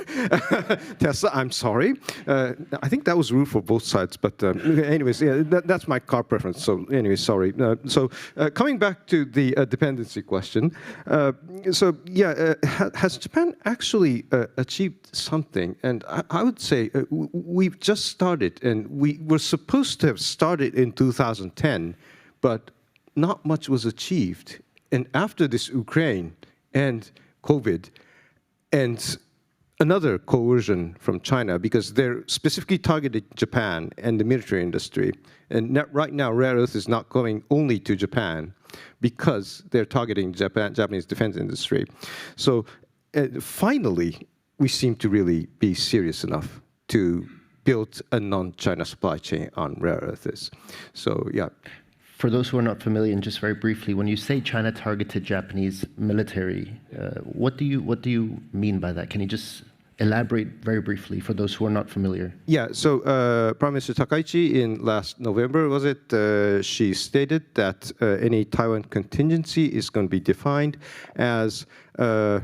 Tesla. I'm sorry. I think that was rude for both sides. But anyways, yeah, that's my car preference. So anyway, sorry. Coming back to the dependency question. Has Japan actually achieved something? And I would say we've just started, and we were supposed to have started in 2010, but not much was achieved. And after this Ukraine and COVID and another coercion from China, because they're specifically targeted Japan and the military industry. And right now, rare earth is not going only to Japan because they're targeting Japanese defense industry. So finally, we seem to really be serious enough to build a non-China supply chain on rare earths. So, yeah. For those who are not familiar, and just very briefly, when you say China targeted Japanese military, what do you mean by that? Can you just elaborate very briefly for those who are not familiar? Yeah, so Prime Minister Takaichi in last November, was it, she stated that any Taiwan contingency is going to be defined as a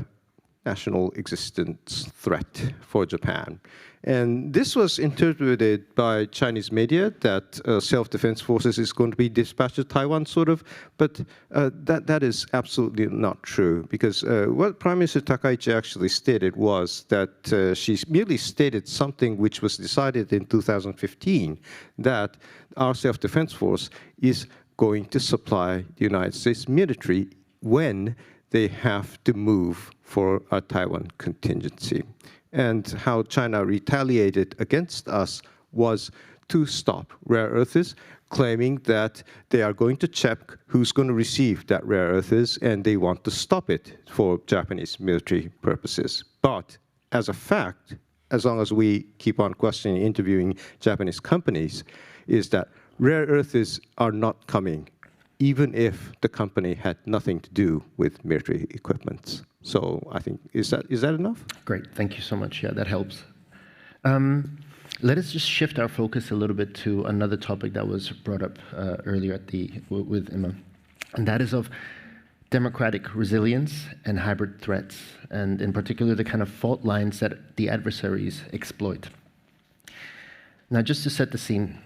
national existence threat for Japan. And this was interpreted by Chinese media that self-defense forces is going to be dispatched to Taiwan, sort of, but that is absolutely not true, because what Prime Minister Takaichi actually stated was that she merely stated something which was decided in 2015, that our self-defense force is going to supply the United States military when they have to move for a Taiwan contingency. And how China retaliated against us was to stop rare earths, claiming that they are going to check who's going to receive that rare earths, and they want to stop it for Japanese military purposes. But as a fact, as long as we keep on questioning, interviewing Japanese companies, is that rare earths are not coming, even if the company had nothing to do with military equipment. So I think, is that enough? Great, thank you so much. Yeah, that helps. Let us just shift our focus a little bit to another topic that was brought up earlier with Emma, and that is of democratic resilience and hybrid threats, and in particular the kind of fault lines that the adversaries exploit. Now, just to set the scene,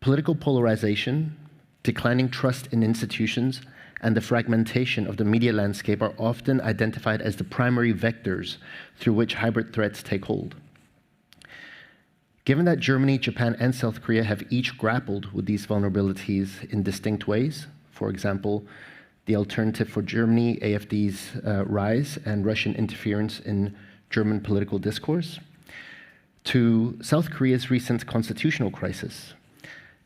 political polarization, declining trust in institutions, and the fragmentation of the media landscape are often identified as the primary vectors through which hybrid threats take hold. Given that Germany, Japan, and South Korea have each grappled with these vulnerabilities in distinct ways, for example, the alternative for Germany, AfD's rise, and Russian interference in German political discourse, to South Korea's recent constitutional crisis,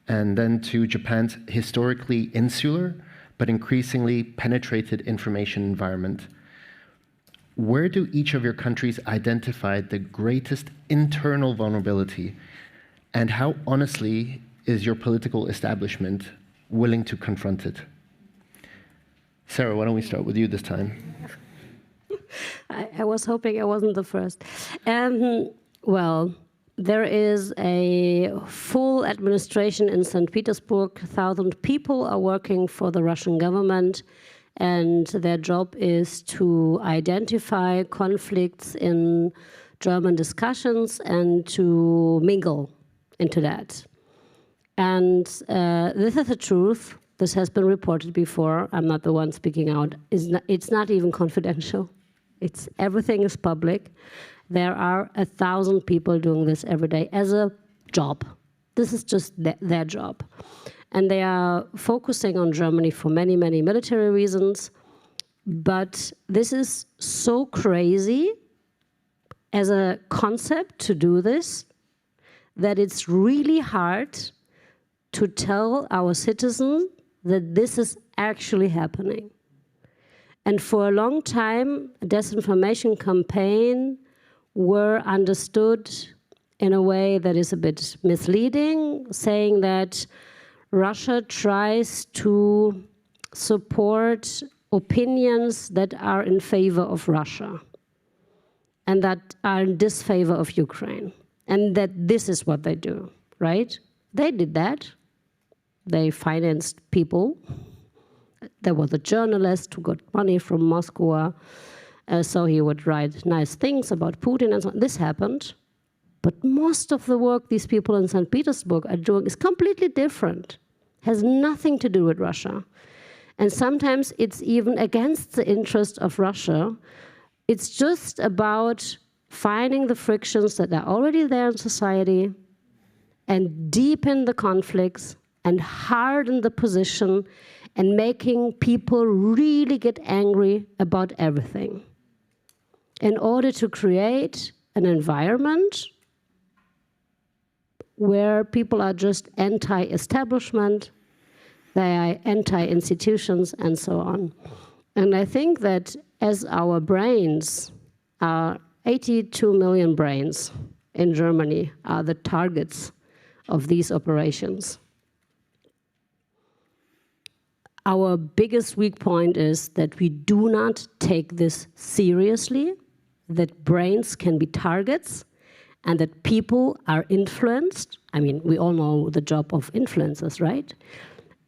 and then to Japan's historically insular but increasingly penetrated information environment, where do each of your countries identify the greatest internal vulnerability, and how honestly is your political establishment willing to confront it? Sarah, why don't we start with you this time? I was hoping I wasn't the first. Well, there is a full administration in St. Petersburg. 1,000 people are working for the Russian government, and their job is to identify conflicts in German discussions and to mingle into that. And this is the truth. This has been reported before. I'm not the one speaking out. It's not even confidential. Everything is public. There are 1,000 people doing this every day as a job. This is just their job. And they are focusing on Germany for many, many military reasons. But this is so crazy as a concept to do this that it's really hard to tell our citizens that this is actually happening. And for a long time, disinformation campaigns were understood in a way that is a bit misleading, saying that Russia tries to support opinions that are in favor of Russia and that are in disfavor of Ukraine, and that this is what they do, right? They did that. They financed people. There was a journalist who got money from Moscow, so he would write nice things about Putin and so on. This happened. But most of the work these people in St. Petersburg are doing is completely different, has nothing to do with Russia. And sometimes it's even against the interest of Russia. It's just about finding the frictions that are already there in society and deepen the conflicts and harden the position and making people really get angry about everything in order to create an environment where people are just anti-establishment, they are anti-institutions, and so on. And I think that as our brains, our 82 million brains in Germany are the targets of these operations. Our biggest weak point is that we do not take this seriously, that brains can be targets, and that people are influenced. I mean, we all know the job of influencers, right?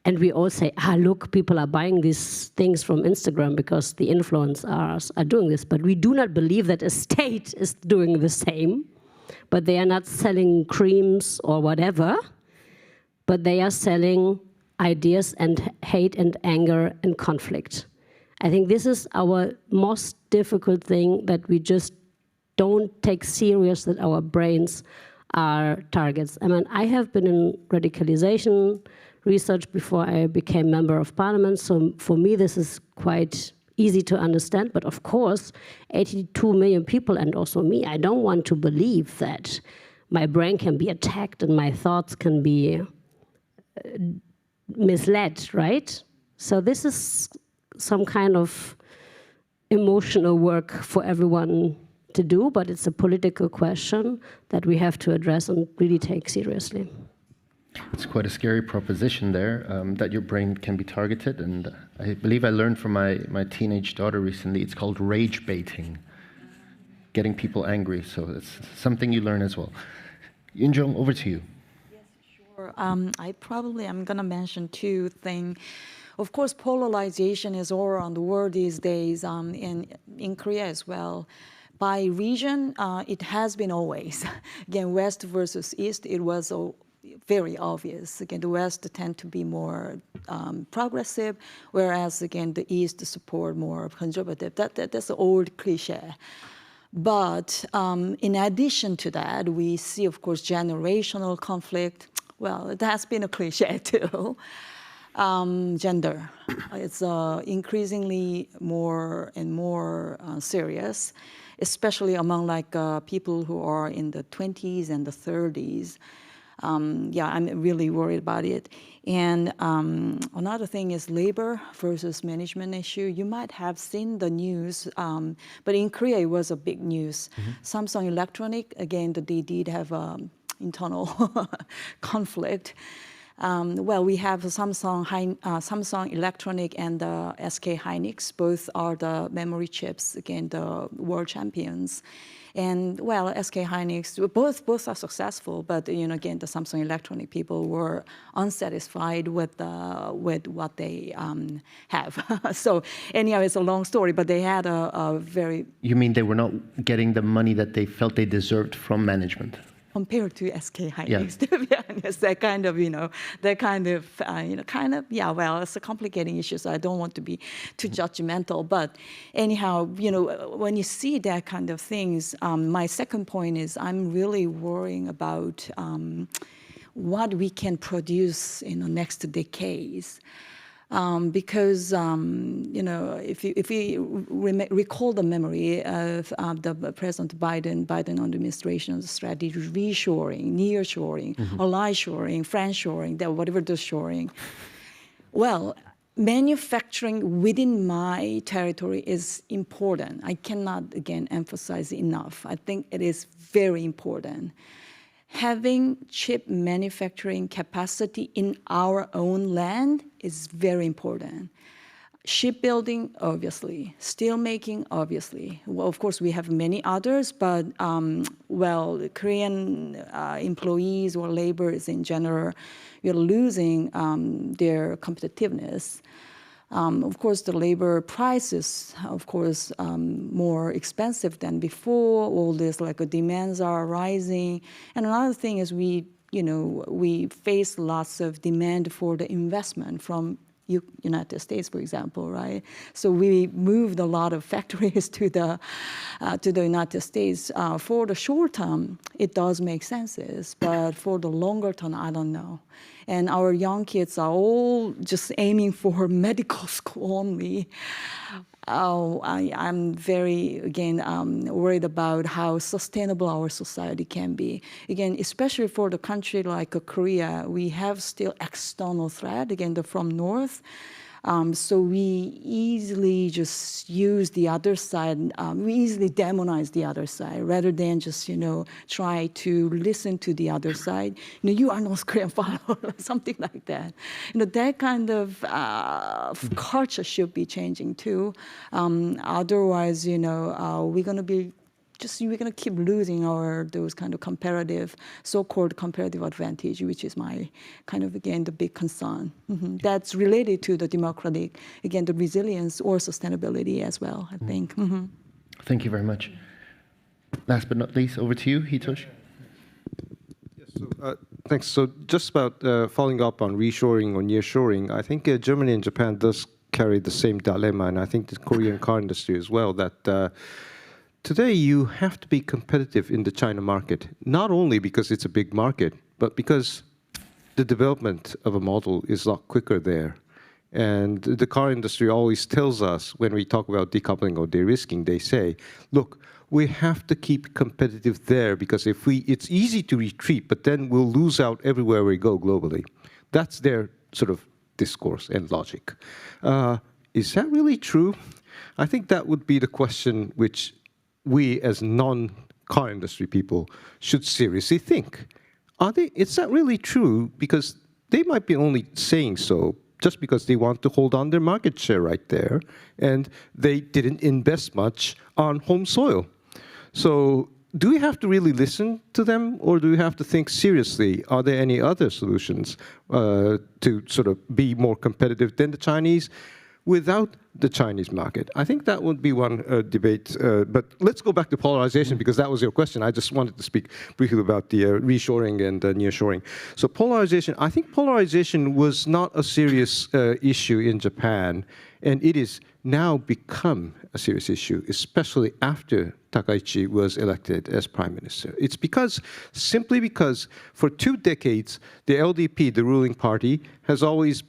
And we all say, look, people are buying these things from Instagram because the influencers are doing this. But we do not believe that a state is doing the same. But they are not selling creams or whatever. But they are selling ideas and hate and anger and conflict. I think this is our most difficult thing, that we just don't take serious that our brains are targets. I mean, I have been in radicalization research before I became member of parliament, so for me this is quite easy to understand. But of course, 82 million people, and also me, I don't want to believe that my brain can be attacked and my thoughts can be misled, right? So this is some kind of emotional work for everyone to do, but it's a political question that we have to address and really take seriously. It's quite a scary proposition there, that your brain can be targeted. And I believe I learned from my teenage daughter recently, it's called rage baiting, getting people angry. So it's something you learn as well. Yunjong, over to you. Yes, sure. I'm going to mention two things. Of course, polarization is all around the world these days, in Korea as well. By region, it has been always. Again, West versus East, it was very obvious. Again, the West tend to be more progressive, whereas, again, the East support more conservative. That's an old cliche. But in addition to that, we see, of course, generational conflict. Well, it has been a cliche, too. Gender. It's increasingly more and more serious, especially among people who are in the 20s and the 30s. Yeah, I'm really worried about it. And another thing is labor versus management issue. You might have seen the news, but in Korea it was a big news. Mm-hmm. Samsung Electronic, again, they did have internal conflict. Well, we have Samsung Electronic and SK Hynix. Both are the memory chips, again, the world champions. And well, SK Hynix, both are successful, but again, the Samsung Electronic people were unsatisfied with what they have. So anyhow, it's a long story, but they had a very... You mean they were not getting the money that they felt they deserved from management? Compared to SK Hynix, to be honest, that kind of, yeah, well, it's a complicating issue, so I don't want to be too judgmental. But anyhow, when you see that kind of things, my second point is I'm really worrying about what we can produce in the next decades. Because if we recall the memory of the President Biden administration's strategy, reshoring, nearshoring, ally-shoring, friend-shoring, whatever the shoring. Well, manufacturing within my territory is important. I cannot, again, emphasize enough. I think it is very important. Having chip manufacturing capacity in our own land is very important. Shipbuilding, obviously. Steelmaking, obviously. Well, of course, we have many others, but, well, Korean employees or laborers in general, we're losing their competitiveness. Of course, the labor prices, of course, more expensive than before. All this, demands are rising. And another thing is we face lots of demand for the investment from United States, for example, right? So we moved a lot of factories to the United States. For the short term, it does make sense, but for the longer term, I don't know. And our young kids are all just aiming for medical school only. I'm very, again, worried about how sustainable our society can be. Again, especially for the country like Korea, we have still external threat, again, from north. So we easily just use the other side. We easily demonize the other side rather than just, try to listen to the other side. You are North Korean follower, something like that. That kind of culture should be changing too. Otherwise, we're going to keep losing those kind of so-called comparative advantage, which is my kind of, again, the big concern. That's related to the democratic, again, the resilience or sustainability as well, I think. Thank you very much. Last but not least, over to you, Hitoshi. Yes, so, thanks. So just about following up on reshoring or nearshoring, I think Germany and Japan does carry the same dilemma, and I think the Korean car industry as well, that today, you have to be competitive in the China market, not only because it's a big market, but because the development of a model is a lot quicker there. And the car industry always tells us, when we talk about decoupling or de-risking, they say, look, we have to keep competitive there because it's easy to retreat, but then we'll lose out everywhere we go globally. That's their sort of discourse and logic. Is that really true? I think that would be the question which we as non-car industry people should seriously think. Is that really true? Because they might be only saying so just because they want to hold on their market share right there, and they didn't invest much on home soil. So do we have to really listen to them, or do we have to think seriously, are there any other solutions to sort of be more competitive than the Chinese without the Chinese market? I think that would be one debate. But let's go back to polarization, because that was your question. I just wanted to speak briefly about the reshoring and nearshoring. So polarization, I think polarization was not a serious issue in Japan, and it is now become a serious issue, especially after Takaichi was elected as prime minister. It's simply because for 2 decades, the LDP, the ruling party, has always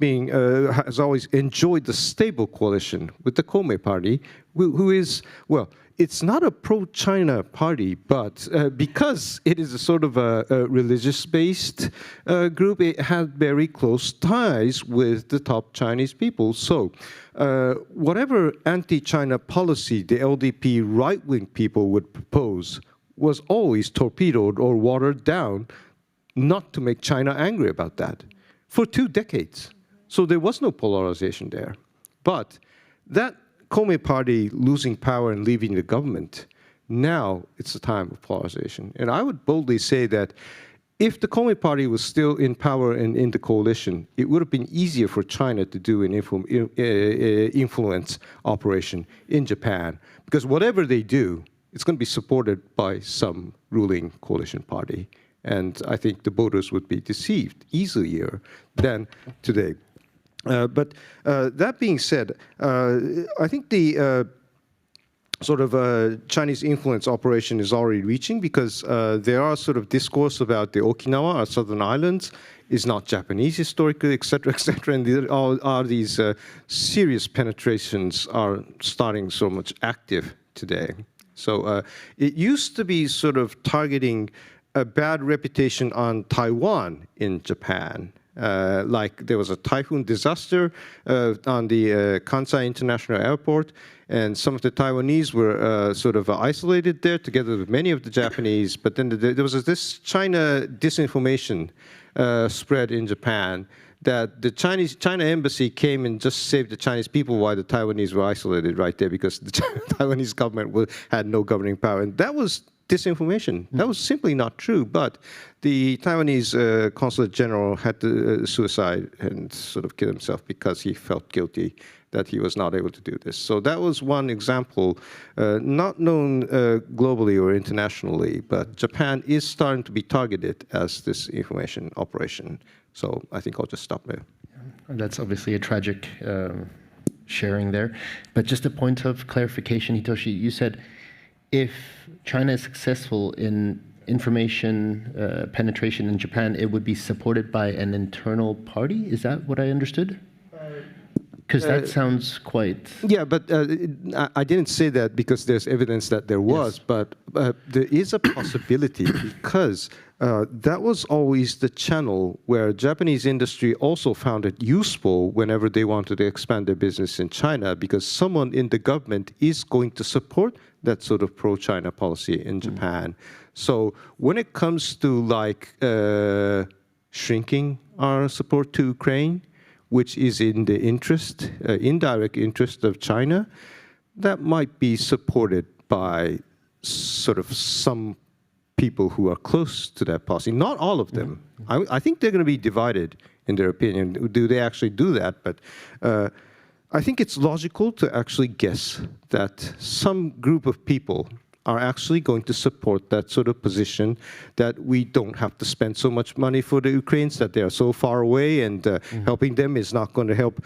enjoyed the stable coalition with the Komeito party, who is, well, it's not a pro-China party, but because it is a sort of a religious-based group, it had very close ties with the top Chinese people. So whatever anti-China policy the LDP right-wing people would propose was always torpedoed or watered down not to make China angry about that for 2 decades. So there was no polarization there. But that Communist Party losing power and leaving the government, now it's a time of polarization. And I would boldly say that if the Communist Party was still in power and in the coalition, it would have been easier for China to do an influence operation in Japan. Because whatever they do, it's going to be supported by some ruling coalition party. And I think the voters would be deceived easier than today. But that being said, I think the sort of Chinese influence operation is already reaching, because there are sort of discourse about the Okinawa, our southern islands, is not Japanese historically, et cetera, and all these serious penetrations are starting so much active today. So it used to be sort of targeting a bad reputation on Taiwan in Japan. Like there was a typhoon disaster on the Kansai International Airport, and some of the Taiwanese were sort of isolated there together with many of the Japanese. But then there was this China disinformation spread in Japan that the China embassy came and just saved the Chinese people while the Taiwanese were isolated right there, because the Taiwanese government had no governing power. And that was disinformation. That was simply not true. But the Taiwanese consulate general had to suicide and sort of kill himself because he felt guilty that he was not able to do this. So that was one example, not known globally or internationally, but Japan is starting to be targeted as this information operation. So I think I'll just stop there. That's obviously a tragic sharing there. But just a point of clarification, Hitoshi, you said if China is successful in information penetration in Japan, it would be supported by an internal party? Is that what I understood? Because that sounds quite... Yeah, but I didn't say that because there's evidence that there was, yes. But there is a possibility because that was always the channel where Japanese industry also found it useful whenever they wanted to expand their business in China, because someone in the government is going to support that sort of pro-China policy in Japan. So when it comes to like shrinking our support to Ukraine, which is in the interest, indirect interest of China, that might be supported by sort of some people who are close to that policy. Not all of them. I think they're going to be divided in their opinion. Do they actually do that? But I think it's logical to actually guess that some group of people are actually going to support that sort of position, that we don't have to spend so much money for the Ukrainians, that they are so far away, and helping them is not going to help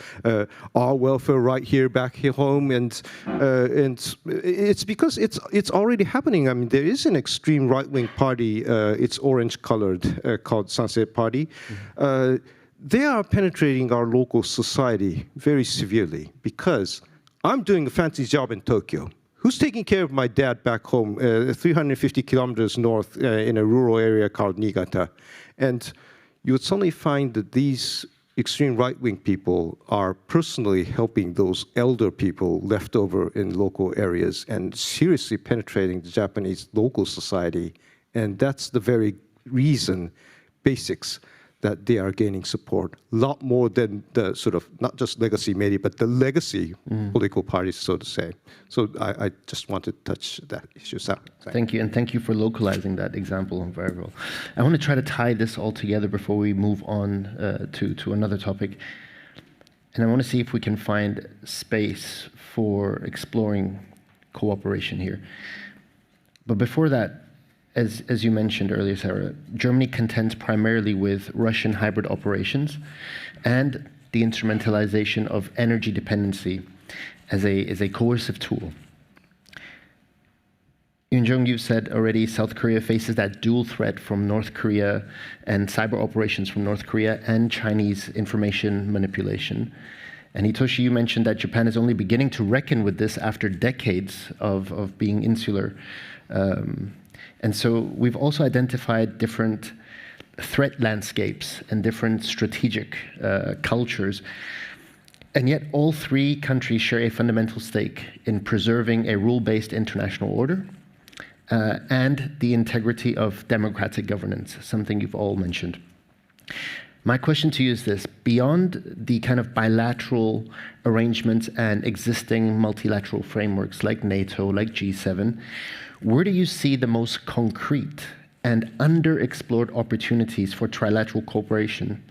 our welfare right here back here home. And it's because it's already happening. I mean, there is an extreme right-wing party, it's orange-colored, called Sunset Party. They are penetrating our local society very severely, because I'm doing a fancy job in Tokyo. Who's taking care of my dad back home, 350 kilometers north in a rural area called Niigata? And you would suddenly find that these extreme right-wing people are personally helping those elder people left over in local areas and seriously penetrating the Japanese local society. And that's the very reason, basics, that they are gaining support, a lot more than the sort of, not just legacy media, but the legacy political parties, so to say. So I just want to touch that issue. Thank you, and thank you for localizing that example very well. I want to try to tie this all together before we move on to another topic. And I want to see if we can find space for exploring cooperation here. But before that, as you mentioned earlier, Sarah, Germany contends primarily with Russian hybrid operations and the instrumentalization of energy dependency as a coercive tool. Yoon-jung, you said already South Korea faces that dual threat from North Korea and cyber operations from North Korea and Chinese information manipulation. And Hitoshi, you mentioned that Japan is only beginning to reckon with this after decades of being insular. And so we've also identified different threat landscapes and different strategic cultures. And yet all three countries share a fundamental stake in preserving a rule-based international order and the integrity of democratic governance, something you've all mentioned. My question to you is this: beyond the kind of bilateral arrangements and existing multilateral frameworks like NATO, like G7, where do you see the most concrete and underexplored opportunities for trilateral cooperation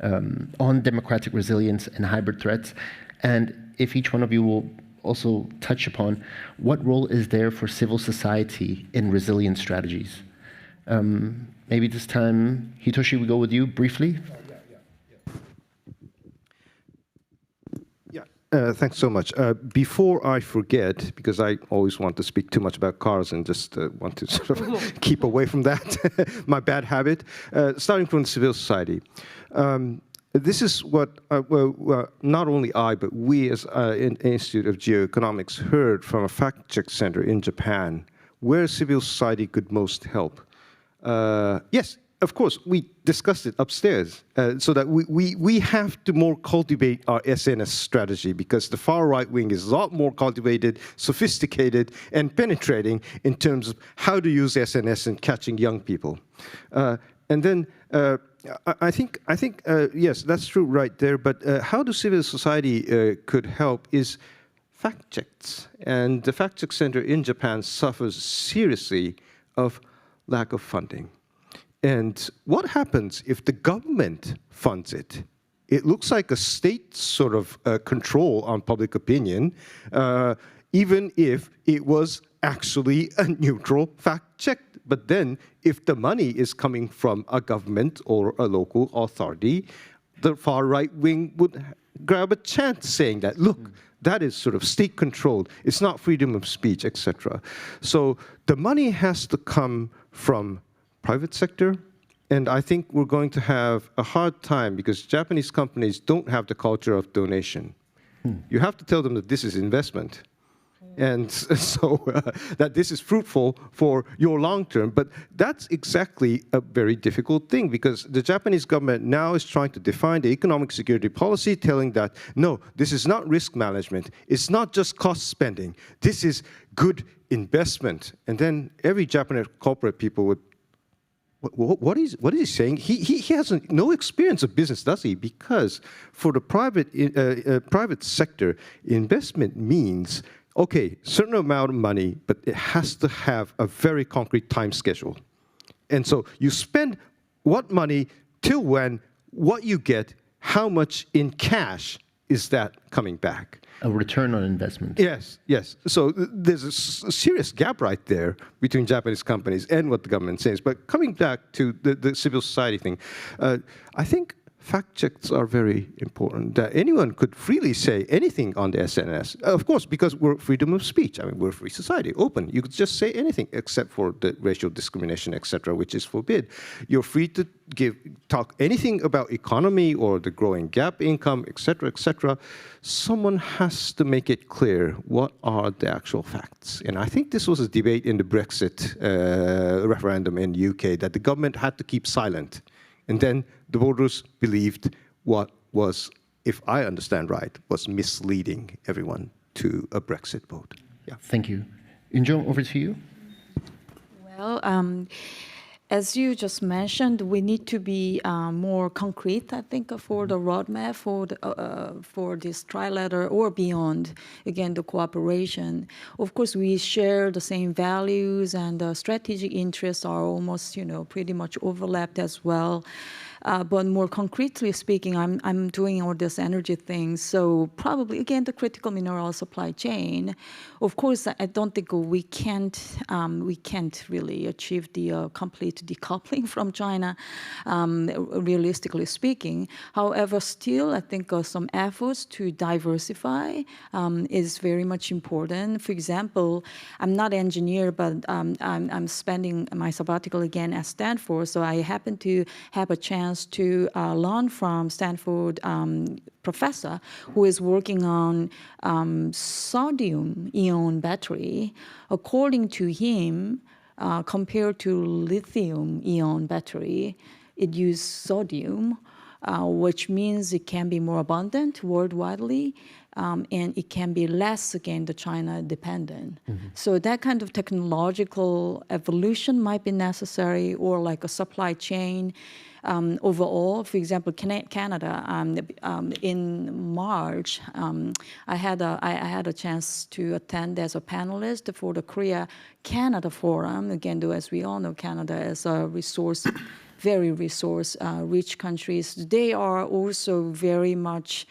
on democratic resilience and hybrid threats? And if each one of you will also touch upon what role is there for civil society in resilience strategies? Maybe this time, Hitoshi, we go with you briefly. Thanks so much. Before I forget, because I always want to speak too much about cars and just want to sort of keep away from that, my bad habit, starting from civil society. This is what, not only I, but we as in Institute of Geoeconomics heard from a fact-check center in Japan, where civil society could most help. Yes, of course, we discussed it upstairs, so that we have to more cultivate our SNS strategy, because the far right wing is a lot more cultivated, sophisticated, and penetrating in terms of how to use SNS in catching young people. And then I think yes, that's true right there, but how do civil society could help is fact checks. And the fact check center in Japan suffers seriously of lack of funding. And what happens if the government funds it? It looks like a state sort of control on public opinion, even if it was actually a neutral fact check. But then if the money is coming from a government or a local authority, the far right wing would grab a chance saying that, look, that is sort of state controlled. It's not freedom of speech, etc. So the money has to come from private sector, and I think we're going to have a hard time because Japanese companies don't have the culture of donation. You have to tell them that this is investment, and so that this is fruitful for your long term. But that's exactly a very difficult thing, because the Japanese government now is trying to define the economic security policy, telling that, no, this is not risk management. It's not just cost spending. This is good investment. And then every Japanese corporate people would, what is he saying? He has no experience of business, does he? Because for the private sector, investment means, okay, certain amount of money, but it has to have a very concrete time schedule. And so you spend what money, till when, what you get, how much in cash is that coming back? A return on investment. Yes, yes. So there's a serious gap right there between Japanese companies and what the government says. But coming back to the civil society thing, I think fact checks are very important. That anyone could freely say anything on the SNS. Of course, because we're freedom of speech. I mean, we're a free society, open. You could just say anything except for the racial discrimination, etc., which is forbid. You're free to talk anything about economy or the growing gap income, etc., etc. Someone has to make it clear what are the actual facts. And I think this was a debate in the Brexit referendum in the UK, that the government had to keep silent. And then the voters believed what was, if I understand right, was misleading everyone to a Brexit vote. Yeah. Thank you. Injo, over to you. Well, as you just mentioned, we need to be more concrete, I think, for the roadmap for this trilateral or beyond, again, the cooperation. Of course, we share the same values, and the strategic interests are almost, pretty much overlapped as well. But more concretely speaking, I'm doing all this energy things. So probably, again, the critical mineral supply chain. Of course, I don't think we can't really achieve the complete decoupling from China, realistically speaking. However, still, I think some efforts to diversify is very much important. For example, I'm not an engineer, but I'm spending my sabbatical again at Stanford, so I happen to have a chance to learn from Stanford professor who is working on sodium-ion battery. According to him, compared to lithium-ion battery, it uses sodium. which means it can be more abundant worldwide, and it can be less, again, the China dependent. So that kind of technological evolution might be necessary, or like a supply chain overall. For example, Canada, in March, I had a chance to attend as a panelist for the Korea-Canada Forum. Again, though, as we all know, Canada is a very resource-rich countries. They are also very much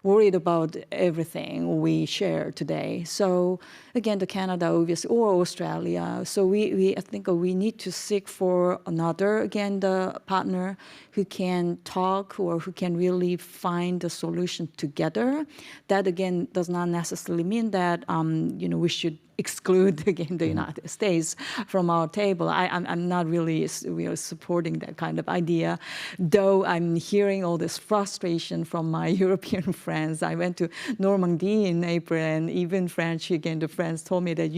worried about everything we share today. So again, the Canada, obviously, or Australia. So I think we need to seek for another, again, the partner who can talk or who can really find a solution together. That, again, does not necessarily mean that, we should exclude, again, the United States from our table. I'm not really supporting that kind of idea, though I'm hearing all this frustration from my European friends. I went to Normandy in April, and even French, again, the friends told me that,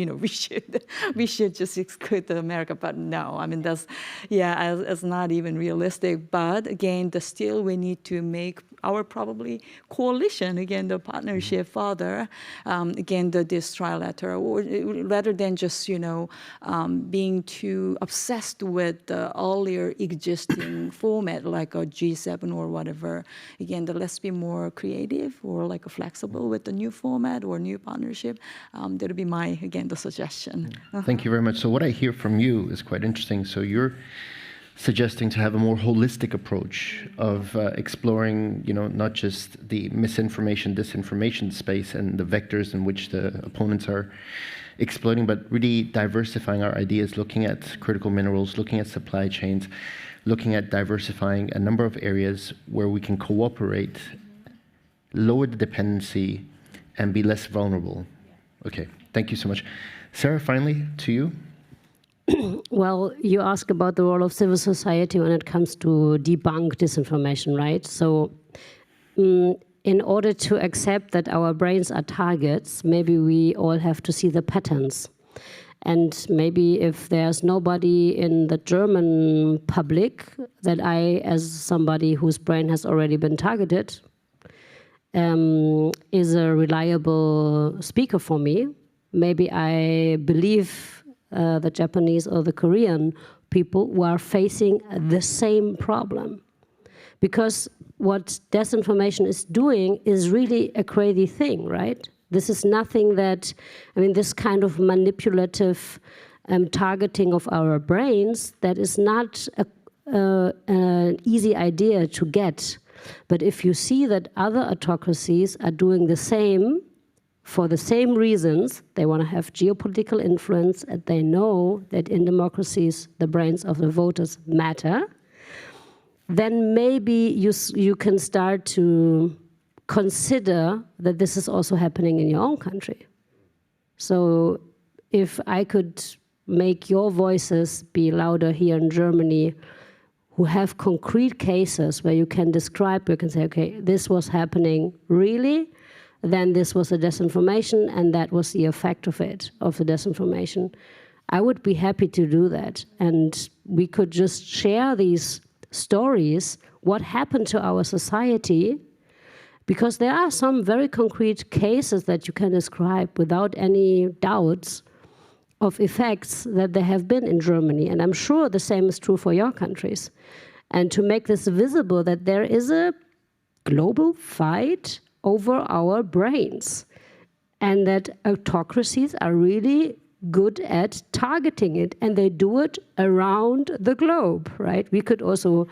we should just exclude America, but no, I mean, it's not even realistic. But again, still we need to make our probably coalition, again, the partnership further, again, this trilateral, or rather than just, being too obsessed with the earlier existing format, like a G7 or whatever. Again, let's be more creative or like flexible with the new format or new partnership. That would be my, again, the suggestion. Thank you very much. So what I hear from you is quite interesting. So you're suggesting to have a more holistic approach of exploring, not just the misinformation, disinformation space and the vectors in which the opponents are exploiting, but really diversifying our ideas, looking at critical minerals, looking at supply chains, looking at diversifying a number of areas where we can cooperate, lower the dependency, and be less vulnerable. Okay, thank you so much. Sarah, finally, to you. Well, you ask about the role of civil society when it comes to debunk disinformation, right? So in order to accept that our brains are targets, maybe we all have to see the patterns. And maybe if there's nobody in the German public that I, as somebody whose brain has already been targeted, is a reliable speaker for me, maybe I believe the Japanese or the Korean people who are facing the same problem. Because what disinformation is doing is really a crazy thing, right? This is nothing that, this kind of manipulative targeting of our brains, that is not an easy idea to get. But if you see that other autocracies are doing the same, for the same reasons, they want to have geopolitical influence, and they know that in democracies, the brains of the voters matter, then maybe you can start to consider that this is also happening in your own country. So if I could make your voices be louder here in Germany, who have concrete cases where you can describe, you can say, okay, this was happening really, then this was a disinformation, and that was the effect of it, of the disinformation. I would be happy to do that. And we could just share these stories, what happened to our society, because there are some very concrete cases that you can describe without any doubts of effects that there have been in Germany. And I'm sure the same is true for your countries. And to make this visible, that there is a global fight over our brains, and that autocracies are really good at targeting it, and they do it around the globe, right? We could also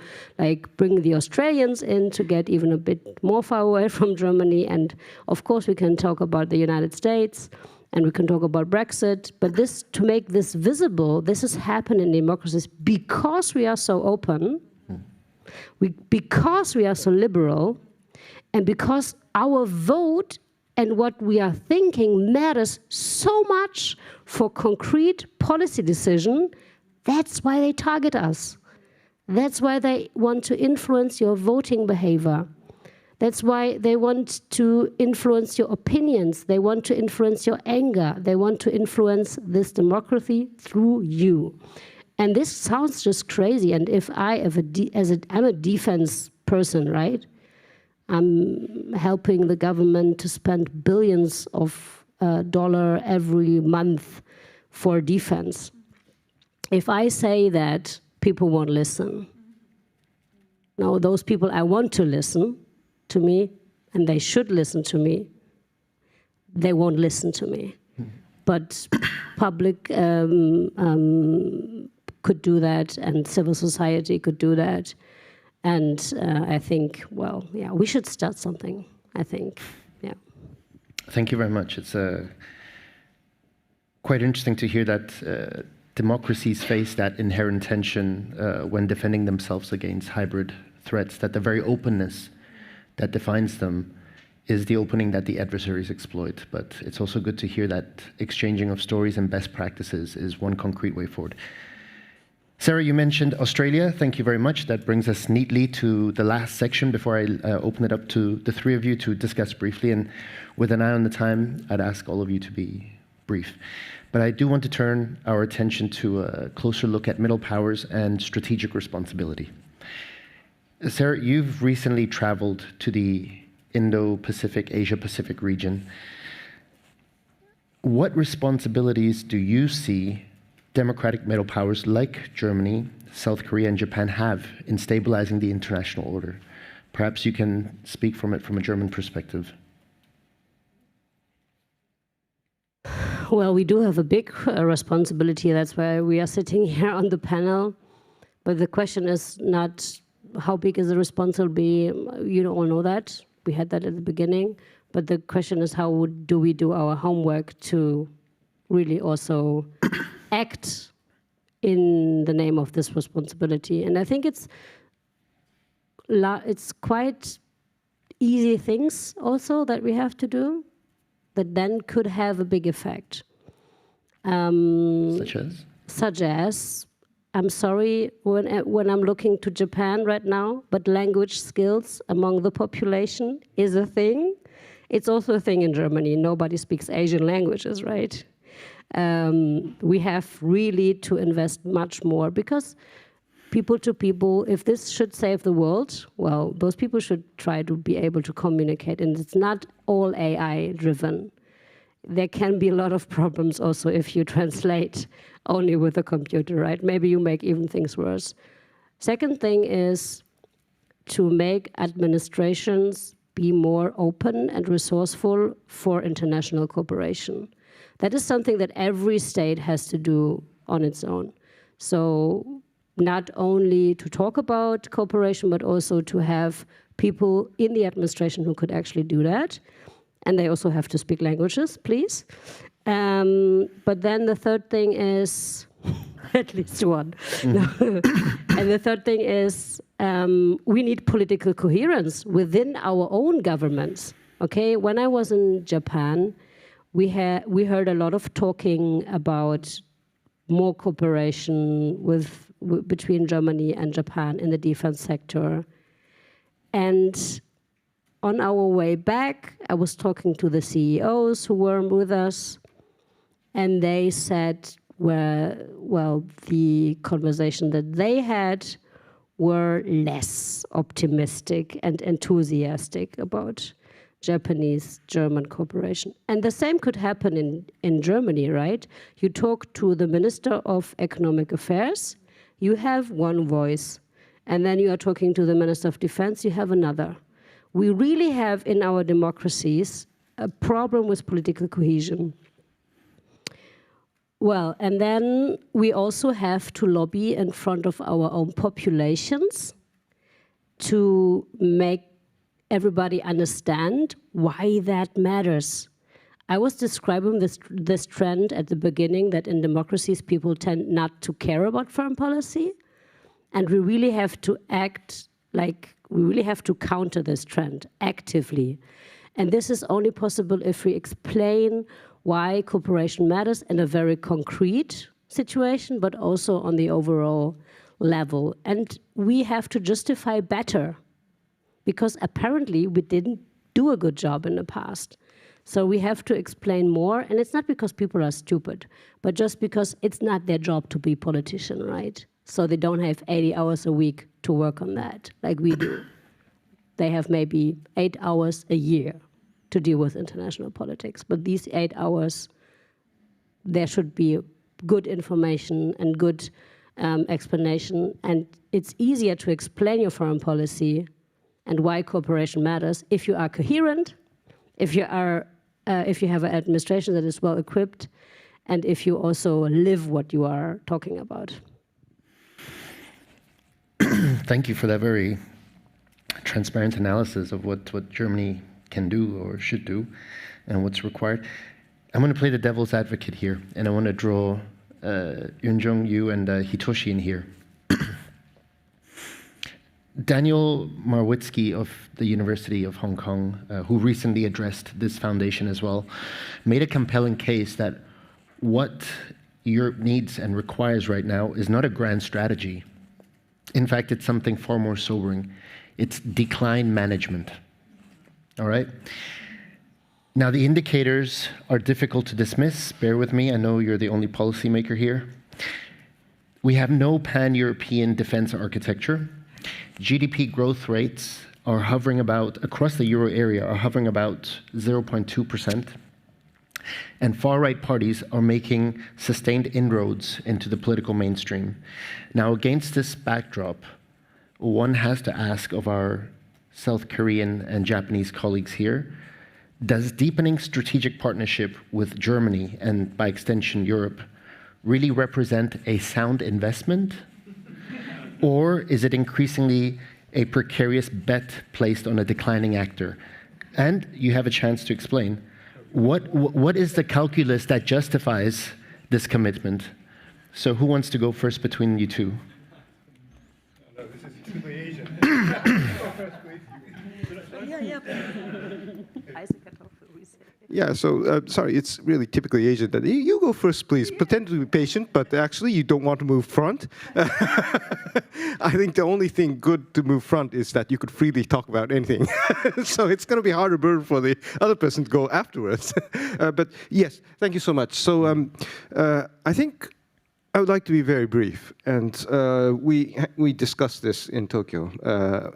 bring the Australians in to get even a bit more far away from Germany, and of course we can talk about the United States, and we can talk about Brexit, but to make this visible, this has happened in democracies because we are so open, because we are so liberal, and because our vote and what we are thinking matters so much for concrete policy decision. That's why they target us. That's why they want to influence your voting behavior. That's why they want to influence your opinions. They want to influence your anger. They want to influence this democracy through you. And this sounds just crazy. And if I'm a defense person, right? I'm helping the government to spend billions of dollars every month for defense. If I say that, people won't listen. Now, those people I want to listen to me, and they should listen to me, they won't listen to me. But public could do that, and civil society could do that. And I think, well, yeah, we should start something, I think, yeah. Thank you very much. It's quite interesting to hear that democracies face that inherent tension when defending themselves against hybrid threats, that the very openness that defines them is the opening that the adversaries exploit. But it's also good to hear that exchanging of stories and best practices is one concrete way forward. Sarah, you mentioned Australia. Thank you very much. That brings us neatly to the last section before I open it up to the three of you to discuss briefly. And with an eye on the time, I'd ask all of you to be brief. But I do want to turn our attention to a closer look at middle powers and strategic responsibility. Sarah, you've recently traveled to the Indo-Pacific, Asia-Pacific region. What responsibilities do you see democratic middle powers like Germany, South Korea, and Japan have in stabilizing the international order? Perhaps you can speak from it from a German perspective. Well, we do have a big responsibility. That's why we are sitting here on the panel. But the question is not how big is the responsibility. You all know that. We had that at the beginning. But the question is, how do we do our homework to really also act in the name of this responsibility? And I think it's quite easy things also that we have to do that then could have a big effect. Such as? Such as, I'm sorry when I'm looking to Japan right now, but language skills among the population is a thing. It's also a thing in Germany. Nobody speaks Asian languages, right? We have really to invest much more because people to people, if this should save the world, well, those people should try to be able to communicate. And it's not all AI driven. There can be a lot of problems also if you translate only with a computer, right? Maybe you make even things worse. Second thing is to make administrations be more open and resourceful for international cooperation. That is something that every state has to do on its own. So not only to talk about cooperation, but also to have people in the administration who could actually do that. And they also have to speak languages, please. But then the third thing is, at least one. And the third thing is, we need political coherence within our own governments. Okay, when I was in Japan, we heard a lot of talking about more cooperation between Germany and Japan in the defense sector. And on our way back, I was talking to the CEOs who were with us, and they said, well, the conversation that they had were less optimistic and enthusiastic about Japanese-German cooperation. And the same could happen in Germany, right? You talk to the Minister of Economic Affairs, you have one voice. And then you are talking to the Minister of Defense, you have another. We really have in our democracies a problem with political cohesion. Well, and then we also have to lobby in front of our own populations to make everybody understand why that matters. I was describing this trend at the beginning that in democracies people tend not to care about foreign policy, and we really have to act like, we really have to counter this trend actively. And this is only possible if we explain why cooperation matters in a very concrete situation, but also on the overall level. And we have to justify better, because apparently we didn't do a good job in the past. So we have to explain more, and it's not because people are stupid, but just because it's not their job to be politician, right? So they don't have 80 hours a week to work on that, like we do. they have maybe 8 hours a year to deal with international politics. But these 8 hours, there should be good information and good explanation. And it's easier to explain your foreign policy and why cooperation matters if you are coherent, if you have an administration that is well equipped, and if you also live what you are talking about. Thank you for that very transparent analysis of what Germany can do or should do and what's required. I'm going to play the devil's advocate here, and I want to draw Yunjung, you, and Hitoshi in here. Daniel Marwitsky of the University of Hong Kong, who recently addressed this foundation as well, made a compelling case that what Europe needs and requires right now is not a grand strategy. In fact, it's something far more sobering. It's decline management. All right? Now, the indicators are difficult to dismiss. Bear with me. I know you're the only policymaker here. We have no pan-European defense architecture. GDP growth rates are hovering about, across the euro area, are hovering about 0.2%. And far-right parties are making sustained inroads into the political mainstream. Now, against this backdrop, one has to ask of our South Korean and Japanese colleagues here, does deepening strategic partnership with Germany, and by extension Europe, really represent a sound investment? Or is it increasingly a precarious bet placed on a declining actor? And you have a chance to explain. What is the calculus that justifies this commitment? So who wants to go first between you two? No, this is typically Asian. Yeah, so sorry, it's really typically Asian that you go first, please. Pretend to be patient, but actually you don't want to move front. I think the only thing good to move front is that you could freely talk about anything. So it's going to be harder burden for the other person to go afterwards. But yes, thank you so much. So I think I would like to be very brief. And we discussed this in Tokyo,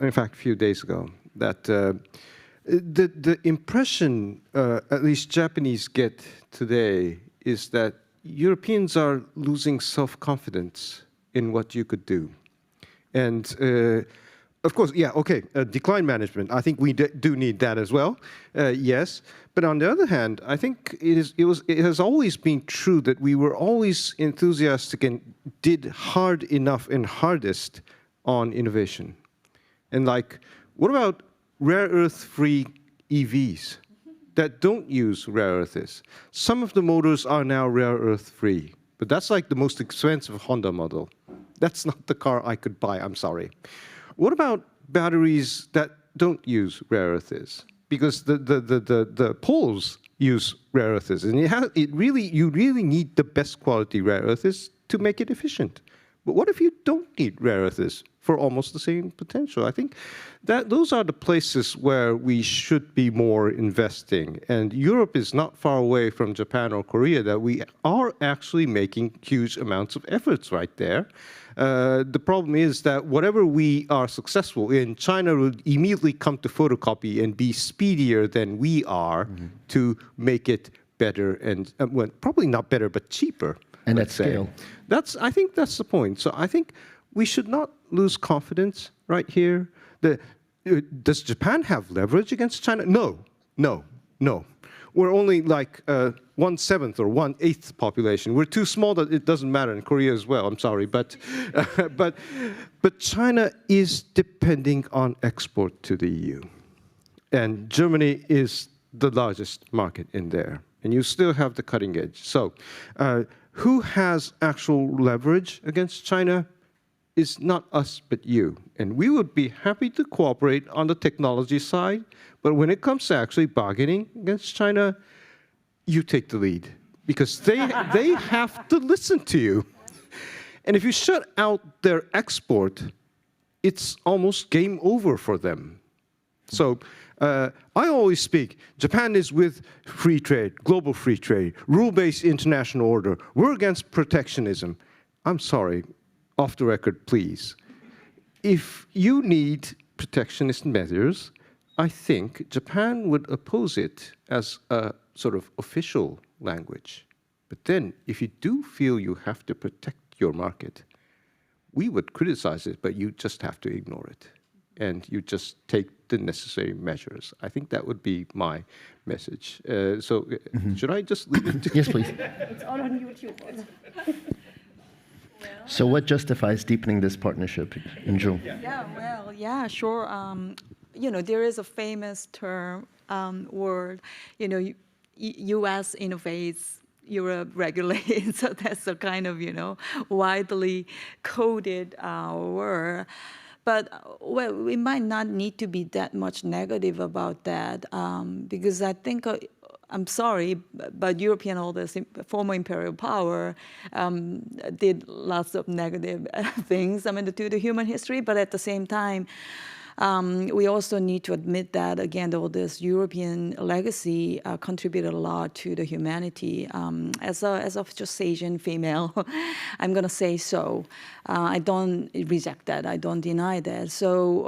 in fact, a few days ago, that the impression, at least Japanese get today, is that Europeans are losing self-confidence in what you could do. And of course, yeah, okay, decline management, I think we do need that as well, yes. But on the other hand, I think it has always been true that we were always enthusiastic and did hard enough and hardest on innovation. And like, what about rare earth-free EVs that don't use rare earths? Some of the motors are now rare earth-free, but that's like the most expensive Honda model. That's not the car I could buy, I'm sorry. What about batteries that don't use rare earths? Because the poles use rare earths, and you really need the best quality rare earths to make it efficient. But what if you don't need rare earths for almost the same potential? I think that those are the places where we should be more investing. And Europe is not far away from Japan or Korea, that we are actually making huge amounts of efforts right there. The problem is that whatever we are successful in, China will immediately come to photocopy and be speedier than we are to make it better and, well, probably not better, but cheaper. And at scale. I think that's the point. So I think we should not lose confidence right here. Does Japan have leverage against China? No, no, no. We're only like 1/7 or 1/8 population. We're too small that it doesn't matter, in Korea as well, I'm sorry. But China is depending on export to the EU. And Germany is the largest market in there. And you still have the cutting edge. So who has actual leverage against China? Is not us, but you. And we would be happy to cooperate on the technology side, but when it comes to actually bargaining against China, you take the lead, because they have to listen to you. And if you shut out their export, it's almost game over for them. So I always speak, Japan is with free trade, global free trade, rule-based international order. We're against protectionism. I'm sorry. Off the record, please. If you need protectionist measures, I think Japan would oppose it as a sort of official language. But then, if you do feel you have to protect your market, we would criticize it, but you just have to ignore it. And you just take the necessary measures. I think that would be my message. Should I just leave it to Yes, please. It's all on YouTube. So what justifies deepening this partnership in June? Yeah, sure. There is a famous term, word, U.S. innovates, Europe regulates. So that's a kind of, widely coded word. But, well, we might not need to be that much negative about that because I think, I'm sorry, but European, all this former imperial power did lots of negative things, to the human history, but at the same time, we also need to admit that, again, all this European legacy contributed a lot to the humanity. As a just Asian female, I'm going to say so. I don't reject that. I don't deny that. So,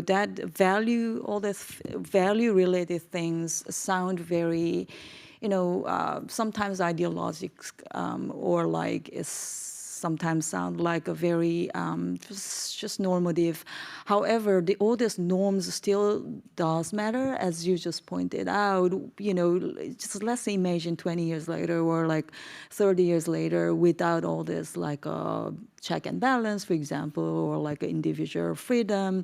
that value, all these value-related things sound very, sometimes ideologic or like it's sometimes sound like a very just normative. However, all these norms still does matter, as you just pointed out. Just let's imagine 20 years later or like 30 years later without all this like check and balance, for example, or like individual freedom,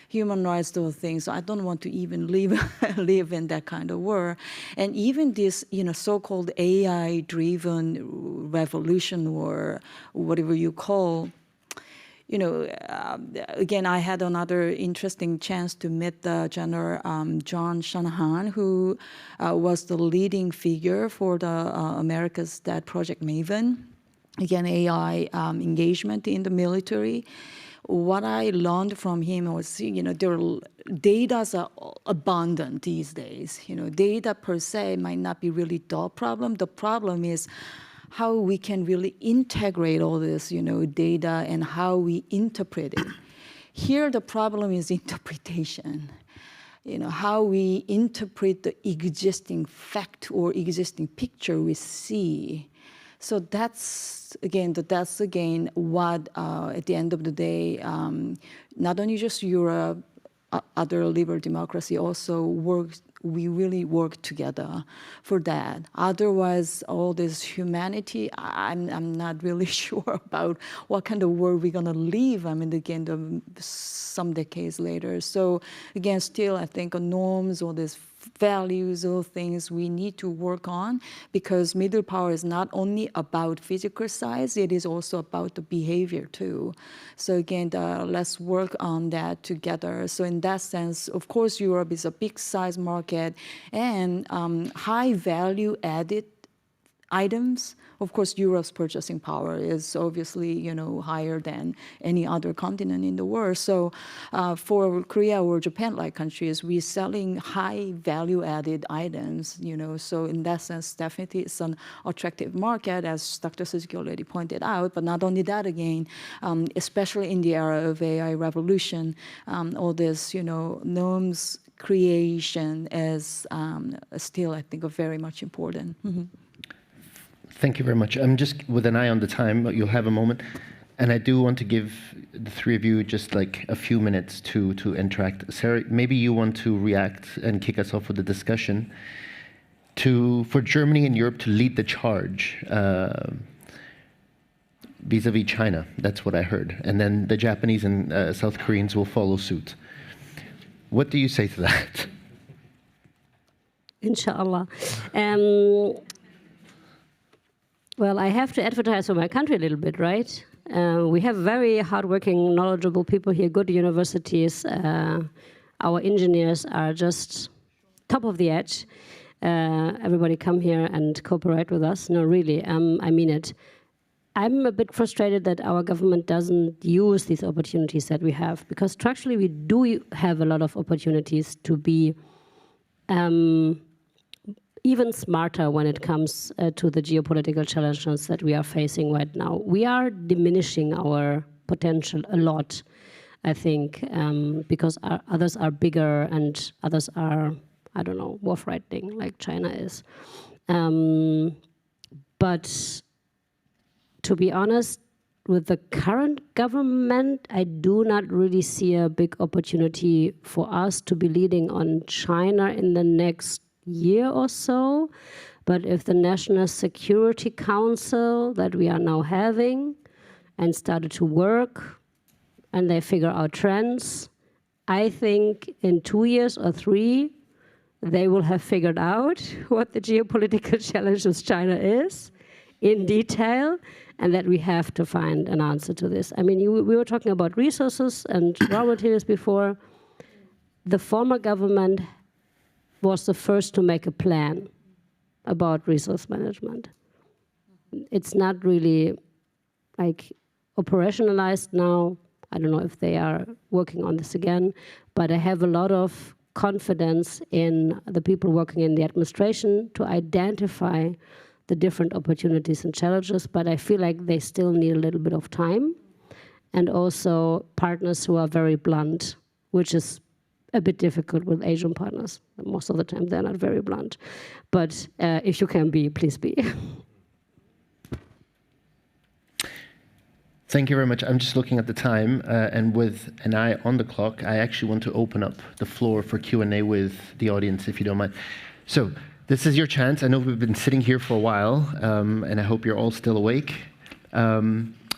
human rights, those things. So I don't want to even live in that kind of world. And even this, so-called AI-driven revolution or whatever you call, again, I had another interesting chance to meet the General John Shanahan, who was the leading figure for the America's Dead Project Maven. Again, AI engagement in the military. What I learned from him was, data are abundant these days. Data per se might not be really the problem. The problem is how we can really integrate all this, data and how we interpret it. Here, the problem is interpretation. How we interpret the existing fact or existing picture we see. So that's again what at the end of the day, not only just Europe, other liberal democracy also we really work together for that. Otherwise, all this humanity, I'm not really sure about what kind of world we're gonna live. Again, some decades later. So again, still, I think norms, all these values, all things we need to work on, because middle power is not only about physical size, it is also about the behavior too. So again, let's work on that together. So in that sense, of course, Europe is a big size market and high value added items. Of course, Europe's purchasing power is obviously, higher than any other continent in the world. So for Korea or Japan-like countries, we're selling high value-added items, So in that sense, definitely it's an attractive market, as Dr. Suzuki already pointed out. But not only that, again, especially in the era of AI revolution, all this, norms creation is still, I think, very much important. Mm-hmm. Thank you very much. I'm just with an eye on the time, you'll have a moment. And I do want to give the three of you just like a few minutes to interact. Sarah, maybe you want to react and kick us off with the discussion for Germany and Europe to lead the charge vis-a-vis China. That's what I heard. And then the Japanese and South Koreans will follow suit. What do you say to that? Inshallah. Well, I have to advertise for my country a little bit, right? We have very hardworking, knowledgeable people here, good universities. Our engineers are just top of the edge. Everybody come here and cooperate with us. No, really, I mean it. I'm a bit frustrated that our government doesn't use these opportunities that we have, because structurally we do have a lot of opportunities to be even smarter when it comes to the geopolitical challenges that we are facing right now. We are diminishing our potential a lot. I think, because others are bigger and others are, I don't know, more frightening, like China is. But to be honest, with the current government, I do not really see a big opportunity for us to be leading on China in the next year or so. But if the National Security Council that we are now having and started to work and they figure out trends, I think in 2 years or 3, they will have figured out what the geopolitical challenge with China is in detail, and that we have to find an answer to this. I mean, we were talking about resources and raw materials before. The former government was the first to make a plan about resource management. It's not really like operationalized now. I don't know if they are working on this again, but I have a lot of confidence in the people working in the administration to identify the different opportunities and challenges, but I feel like they still need a little bit of time, and also partners who are very blunt, which is a bit difficult with Asian partners. Most of the time they're not very blunt, but if you can be, please be. Thank you very much. I'm just looking at the time, and with an eye on the clock, I actually want to open up the floor for Q&A with the audience, if you don't mind. So this is your chance. I know we've been sitting here for a while, and I hope you're all still awake.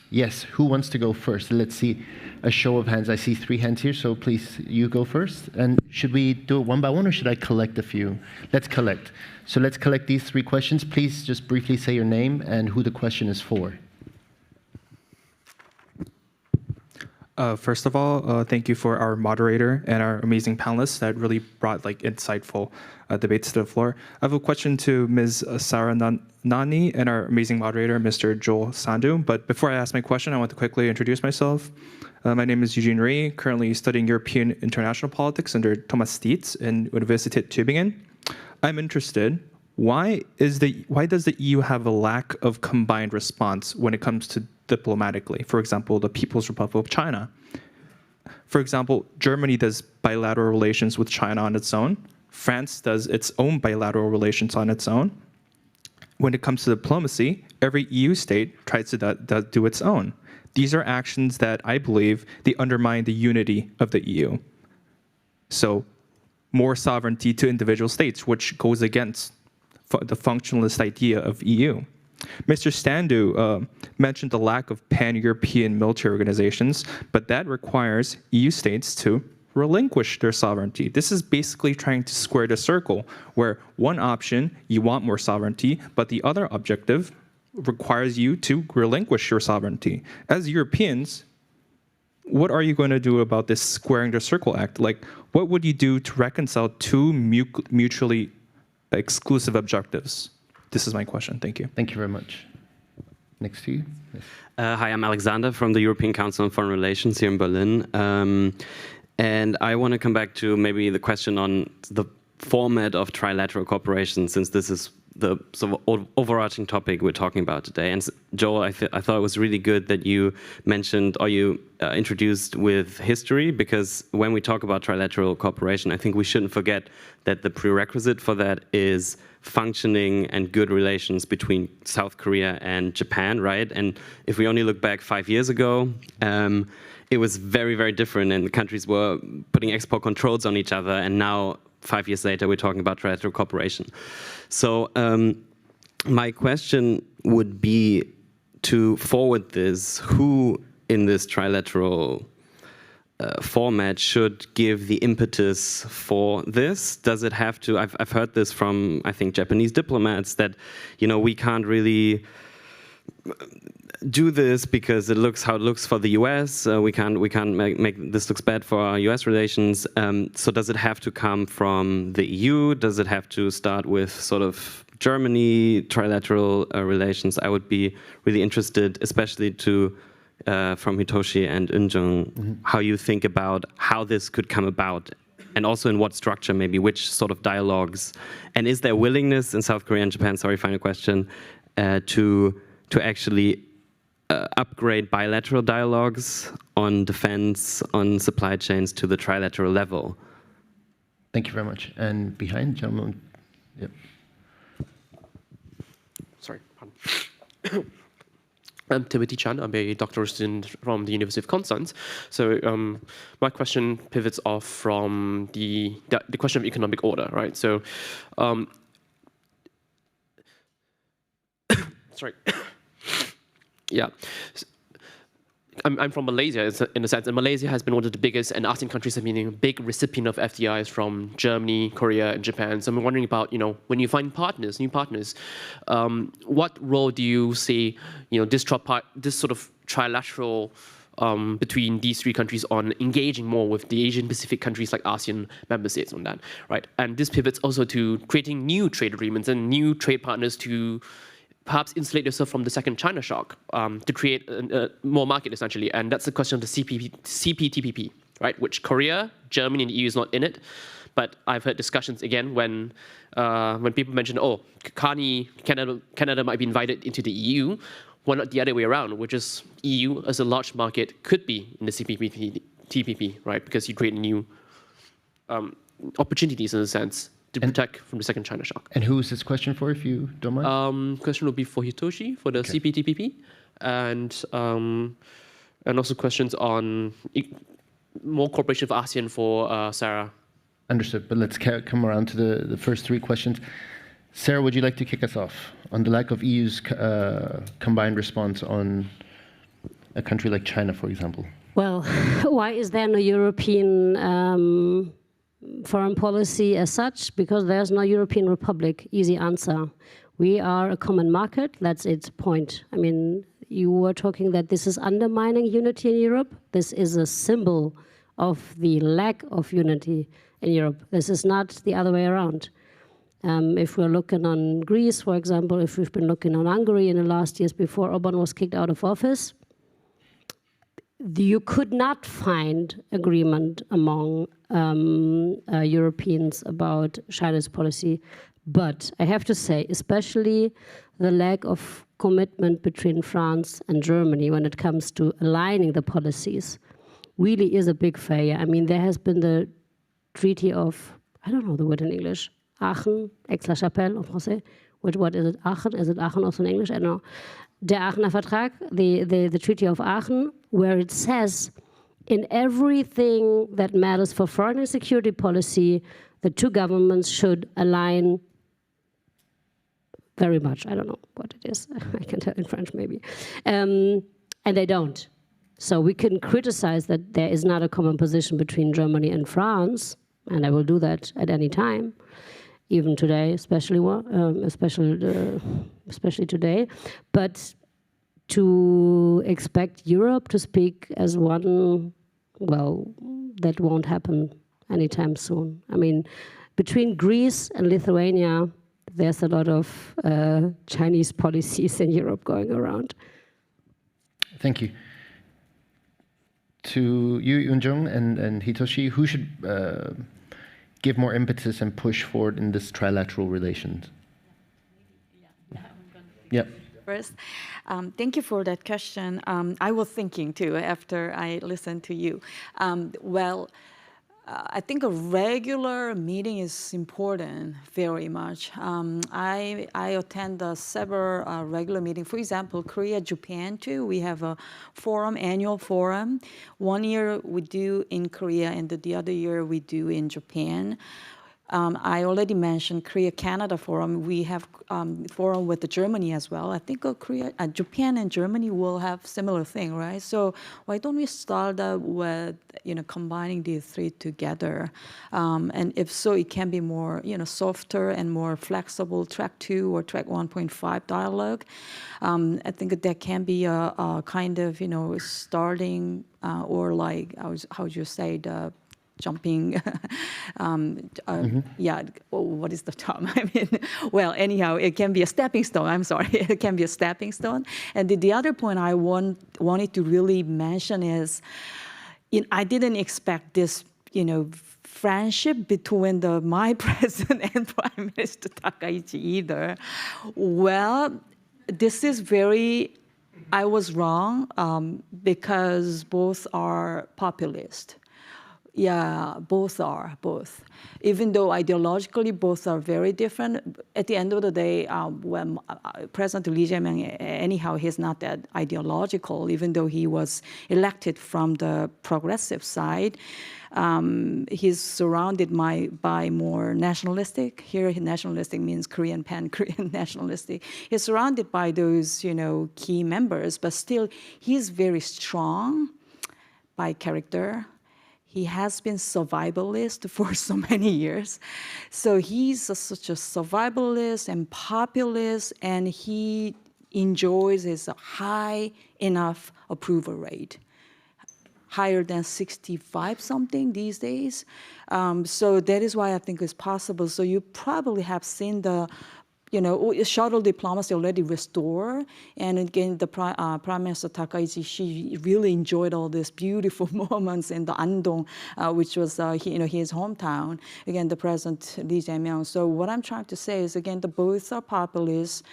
Yes, who wants to go first? Let's see a show of hands. I see 3 hands here, so please, you go first. And should we do it one by one, or should I collect a few? Let's collect. So let's collect these 3 questions. Please just briefly say your name and who the question is for. First of all, thank you for our moderator and our amazing panelists that really brought insightful debates to the floor. I have a question to Ms. Sarah Nani and our amazing moderator, Mr. Joel Sandu. But before I ask my question, I want to quickly introduce myself. My name is Eugene Rey, currently studying European international politics under Thomas Dietz in Universität Tübingen. I'm interested, why does the EU have a lack of combined response when it comes to diplomatically? For example, the People's Republic of China. For example, Germany does bilateral relations with China on its own. France does its own bilateral relations on its own. When it comes to diplomacy, every EU state tries to do its own. These are actions that I believe they undermine the unity of the EU. So more sovereignty to individual states, which goes against the functionalist idea of EU. Mr. Standu mentioned the lack of pan-European military organizations, but that requires EU states to relinquish their sovereignty. This is basically trying to square the circle, where one option, you want more sovereignty, but the other objective requires you to relinquish your sovereignty. As Europeans, what are you going to do about this squaring the circle act? Like, what would you do to reconcile 2 mutually exclusive objectives? This is my question. Thank you. Thank you very much. Next to you. Yes. Hi, I'm Alexander from the European Council on Foreign Relations here in Berlin. And I want to come back to maybe the question on the format of trilateral cooperation, since this is the sort of overarching topic we're talking about today. And Joel, I thought it was really good that you mentioned, or you introduced with history, because when we talk about trilateral cooperation, I think we shouldn't forget that the prerequisite for that is functioning and good relations between South Korea and Japan, right? And if we only look back 5 years ago, it was very, very different, and the countries were putting export controls on each other, and now 5 years later, we're talking about trilateral cooperation. So my question would be to forward this, who in this trilateral format should give the impetus for this? Does it have to, I've heard this from, I think, Japanese diplomats, that, you know, we can't really do this because it looks how it looks for the US. We can't make this looks bad for our US relations. So does it have to come from the EU? Does it have to start with sort of Germany trilateral relations? I would be really interested, especially from Hitoshi and Eunjung, how you think about how this could come about, and also in what structure, maybe which sort of dialogues, and is there willingness in South Korea and Japan? Sorry, final question, to actually upgrade bilateral dialogues on defense, on supply chains to the trilateral level? Thank you very much. And behind, gentlemen. Yep. Sorry, pardon. I'm Timothy Chan. I'm a doctoral student from the University of Constance. So my question pivots off from the question of economic order, right? So, sorry. Yeah. I'm from Malaysia, in a sense, and Malaysia has been one of the biggest, and ASEAN countries have been a big recipient of FDIs from Germany, Korea, and Japan. So I'm wondering about, when you find partners, new partners, what role do you see, this sort of trilateral between these three countries on engaging more with the Asian Pacific countries like ASEAN member states on that, right? And this pivots also to creating new trade agreements and new trade partners to perhaps insulate yourself from the second China shock to create more market, essentially. And that's the question of the CPTPP, right? Which Korea, Germany, and the EU is not in it. But I've heard discussions again when people mention, oh, Canada might be invited into the EU. Why not the other way around, which is EU as a large market could be in the CPTPP, right? Because you create new opportunities in a sense to protect from the second China shock. And who is this question for, if you don't mind? Question will be for Hitoshi for the CPTPP, and also questions on more cooperation of ASEAN for Sarah. Understood, but let's come around to the first three questions. Sarah, would you like to kick us off on the lack of EU's combined response on a country like China, for example? Well, why is there no European foreign policy as such? Because there's no European Republic. Easy answer. We are a common market. That's its point. I mean, you were talking that this is undermining unity in Europe. This is a symbol of the lack of unity in Europe. This is not the other way around. If we're looking on Greece, for example, if we've been looking on Hungary in the last years before Orban was kicked out of office, you could not find agreement among Europeans about China's policy. But I have to say, especially the lack of commitment between France and Germany when it comes to aligning the policies really is a big failure. I mean, there has been the Treaty of, I don't know the word in English, Aachen, Aix-la-Chapelle en français. What is it, Aachen? Is it Aachen also in English? I don't know. Der Aachener Vertrag, the Treaty of Aachen, where it says in everything that matters for foreign and security policy, the two governments should align very much. I don't know what it is. I can tell in French maybe. And they don't. So we can criticize that there is not a common position between Germany and France, and I will do that at any time, even today, especially today. But to expect Europe to speak as one, well, that won't happen anytime soon. I mean, between Greece and Lithuania, there's a lot of Chinese policies in Europe going around. Thank you. To you, Yoon-jung and Hitoshi, who should give more impetus and push forward in this trilateral relations? Yeah. First, thank you for that question. I was thinking too after I listened to you. I think a regular meeting is important very much. I attend several regular meetings. For example, Korea, Japan too. We have a forum, annual forum. 1 year we do in Korea, and the other year we do in Japan. I already mentioned Korea-Canada forum. We have forum with Germany as well. I think Japan and Germany will have similar thing, right? So why don't we start with combining these three together? And if so, it can be more softer and more flexible track 2 or track 1.5 dialogue. I think that can be a kind of starting or like how would you say the jumping, yeah, what is the term? I mean, well, anyhow, it can be a stepping stone. I'm sorry, it can be a stepping stone. And the other point I wanted to really mention is, I didn't expect this, friendship between my president and Prime Minister Takaichi either. Well, this is very I was wrong because both are populist. Yeah, both. Even though ideologically both are very different, at the end of the day, when President Lee Jae-myung, anyhow, he's not that ideological, even though he was elected from the progressive side. He's surrounded by more nationalistic. Here, nationalistic means Korean, pan-Korean nationalistic. He's surrounded by those, key members, but still, he's very strong by character. He has been survivalist for so many years. So he's such a survivalist and populist, and he enjoys his high enough approval rate, higher than 65 something these days. So that is why I think it's possible. So you probably have seen the shuttle diplomacy already restored. And again, the Prime Minister Takaichi, she really enjoyed all these beautiful moments in the Andong, which was his hometown. Again, the President Lee Jae-myung. So what I'm trying to say is, again, the both are populist,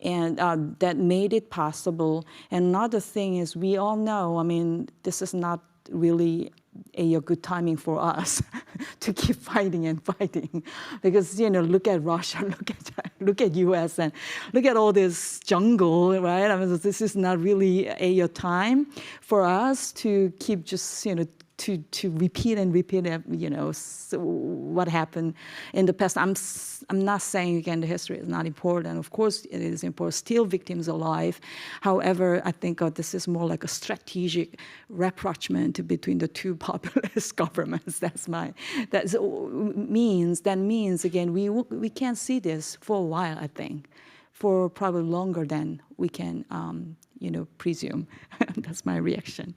and that made it possible. And another thing is, we all know, this is not really a good timing for us to keep fighting and fighting, because look at Russia, look at US, and look at all this jungle, right? This is not really a time for us to keep just to repeat and repeat, so what happened in the past. I'm not saying, again, the history is not important. Of course, it is important. Still victims alive. However, I think this is more like a strategic rapprochement between the two populist governments. That means again, we can see this for a while. I think, for probably longer than we can, presume. That's my reaction.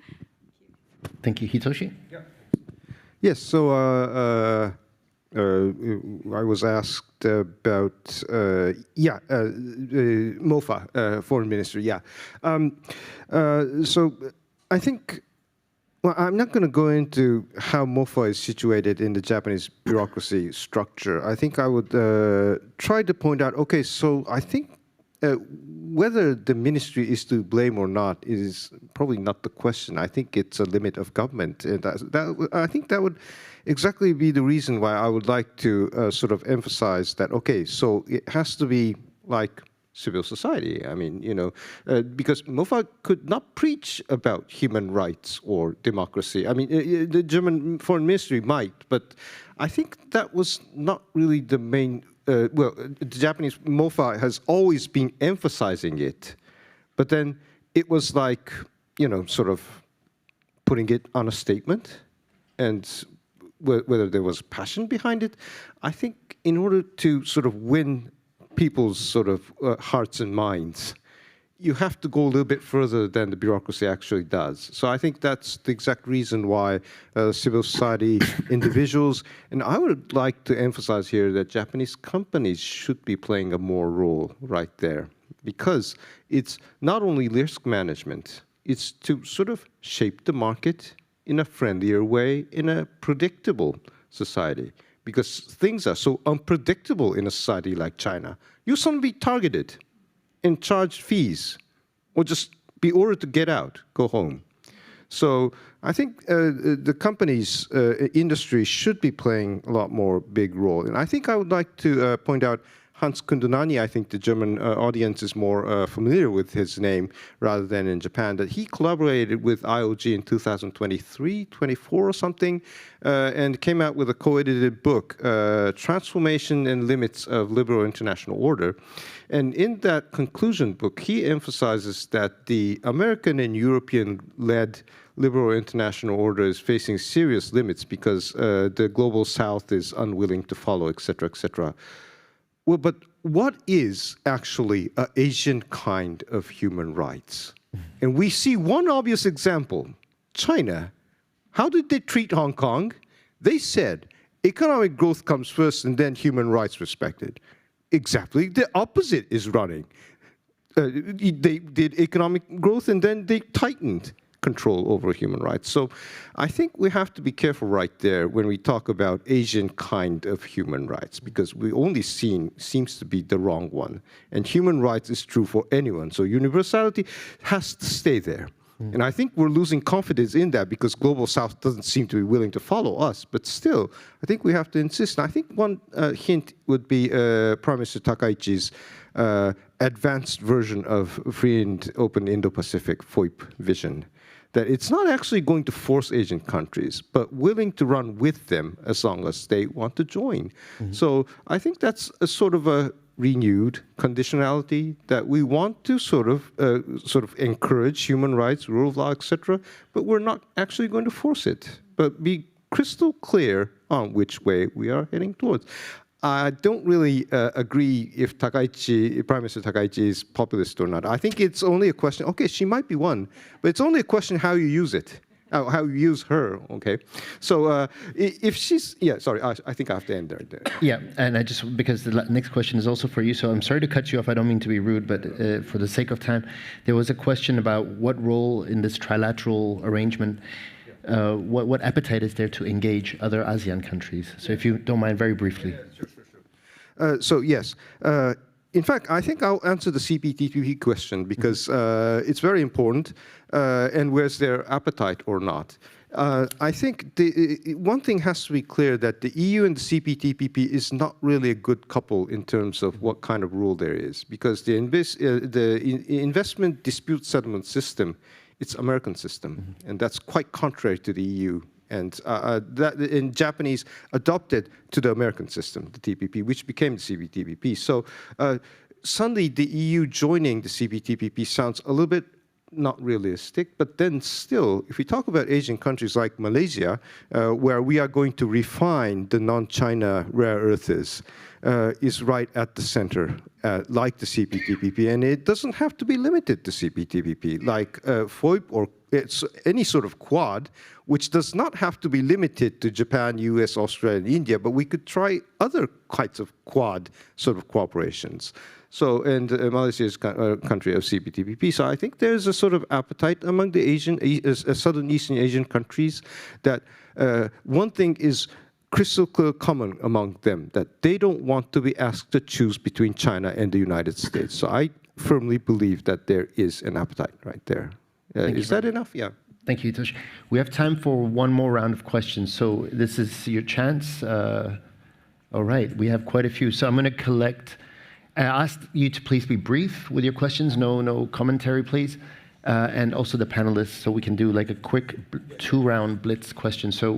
Thank you. Hitoshi? Yeah. Yes, so I was asked about, MOFA, Foreign Minister, so I think, well, I'm not going to go into how MOFA is situated in the Japanese bureaucracy structure. I think I would try to point out, okay, so I think whether the ministry is to blame or not is probably not the question. I think it's a limit of government. And I think that would exactly be the reason why I would like to sort of emphasize that, okay, so it has to be like civil society. Because MOFA could not preach about human rights or democracy. The German foreign ministry might, but I think that was not really the main. The Japanese MOFA has always been emphasizing it, but then it was like, sort of putting it on a statement, and whether there was passion behind it. I think in order to sort of win people's sort of hearts and minds, you have to go a little bit further than the bureaucracy actually does. So I think that's the exact reason why civil society individuals, and I would like to emphasize here that Japanese companies should be playing a more role right there, because it's not only risk management, it's to sort of shape the market in a friendlier way, in a predictable society. Because things are so unpredictable in a society like China. You suddenly be targeted and charge fees, or just be ordered to get out, go home. So I think the companies, industry should be playing a lot more big role. And I think I would like to point out Hans Kundunani. I think the German audience is more familiar with his name rather than in Japan, that he collaborated with IOG in 2023, 24 or something, and came out with a co-edited book, Transformation and Limits of Liberal International Order. And in that conclusion book, he emphasizes that the American and European-led liberal international order is facing serious limits because the global south is unwilling to follow, et cetera, et cetera. Well, but what is actually an Asian kind of human rights? And we see one obvious example, China. How did they treat Hong Kong? They said economic growth comes first and then human rights respected. Exactly the opposite is running. They did economic growth and then they tightened. control over human rights. So I think we have to be careful right there when we talk about Asian kind of human rights, because we only seems to be the wrong one. And human rights is true for anyone. So universality has to stay there. And I think we're losing confidence in that because Global South doesn't seem to be willing to follow us. But still, I think we have to insist. And I think one hint would be Prime Minister Takaichi's advanced version of free and open Indo-Pacific FOIP vision. That it's not actually going to force Asian countries, but willing to run with them as long as they want to join. So I think that's a sort of a renewed conditionality that we want to sort of encourage human rights, rule of law, etc., but we're not actually going to force it, but be crystal clear on which way we are heading towards. I don't really agree if Prime Minister Takaichi is populist or not. I think it's only a question, okay, she might be one, but it's only a question how you use it. How you use her, okay? So if she's, yeah, sorry, I think I have to end there. Yeah, and I just, because the next question is also for you, so I'm sorry to cut you off, I don't mean to be rude, but for the sake of time, there was a question about what role in this trilateral arrangement, what appetite is there to engage other ASEAN countries? So if you don't mind, very briefly. Yeah, sure. So yes. In fact, I think I'll answer the CPTPP question because it's very important, and where's their appetite or not. I think one thing has to be clear that the EU and the CPTPP is not really a good couple in terms of what kind of rule there is, because the investment dispute settlement system, it's American system, and that's quite contrary to the EU. And that in Japanese adopted to the American system, the TPP, which became the CPTPP. So suddenly the EU joining the CPTPP sounds a little bit not realistic, but then still, if we talk about Asian countries like Malaysia, where we are going to refine the non-China rare earths, is right at the center, like the CPTPP, and it doesn't have to be limited to CPTPP, like FOIP or it's any sort of Quad, which does not have to be limited to Japan, US, Australia, and India, but we could try other kinds of Quad sort of cooperations. So, and Malaysia is a country of CPTPP. So I think there's a sort of appetite among the Southern Eastern Asian countries that one thing is crystal clear common among them, that they don't want to be asked to choose between China and the United States. So I firmly believe that there is an appetite right there. Is that enough? Yeah. Thank you, Tosh. We have time for one more round of questions. So this is your chance. All right, we have quite a few. So I'm going to collect. I asked you to please be brief with your questions. No commentary, please. And also the panelists, so we can do like a quick 2-round blitz question. So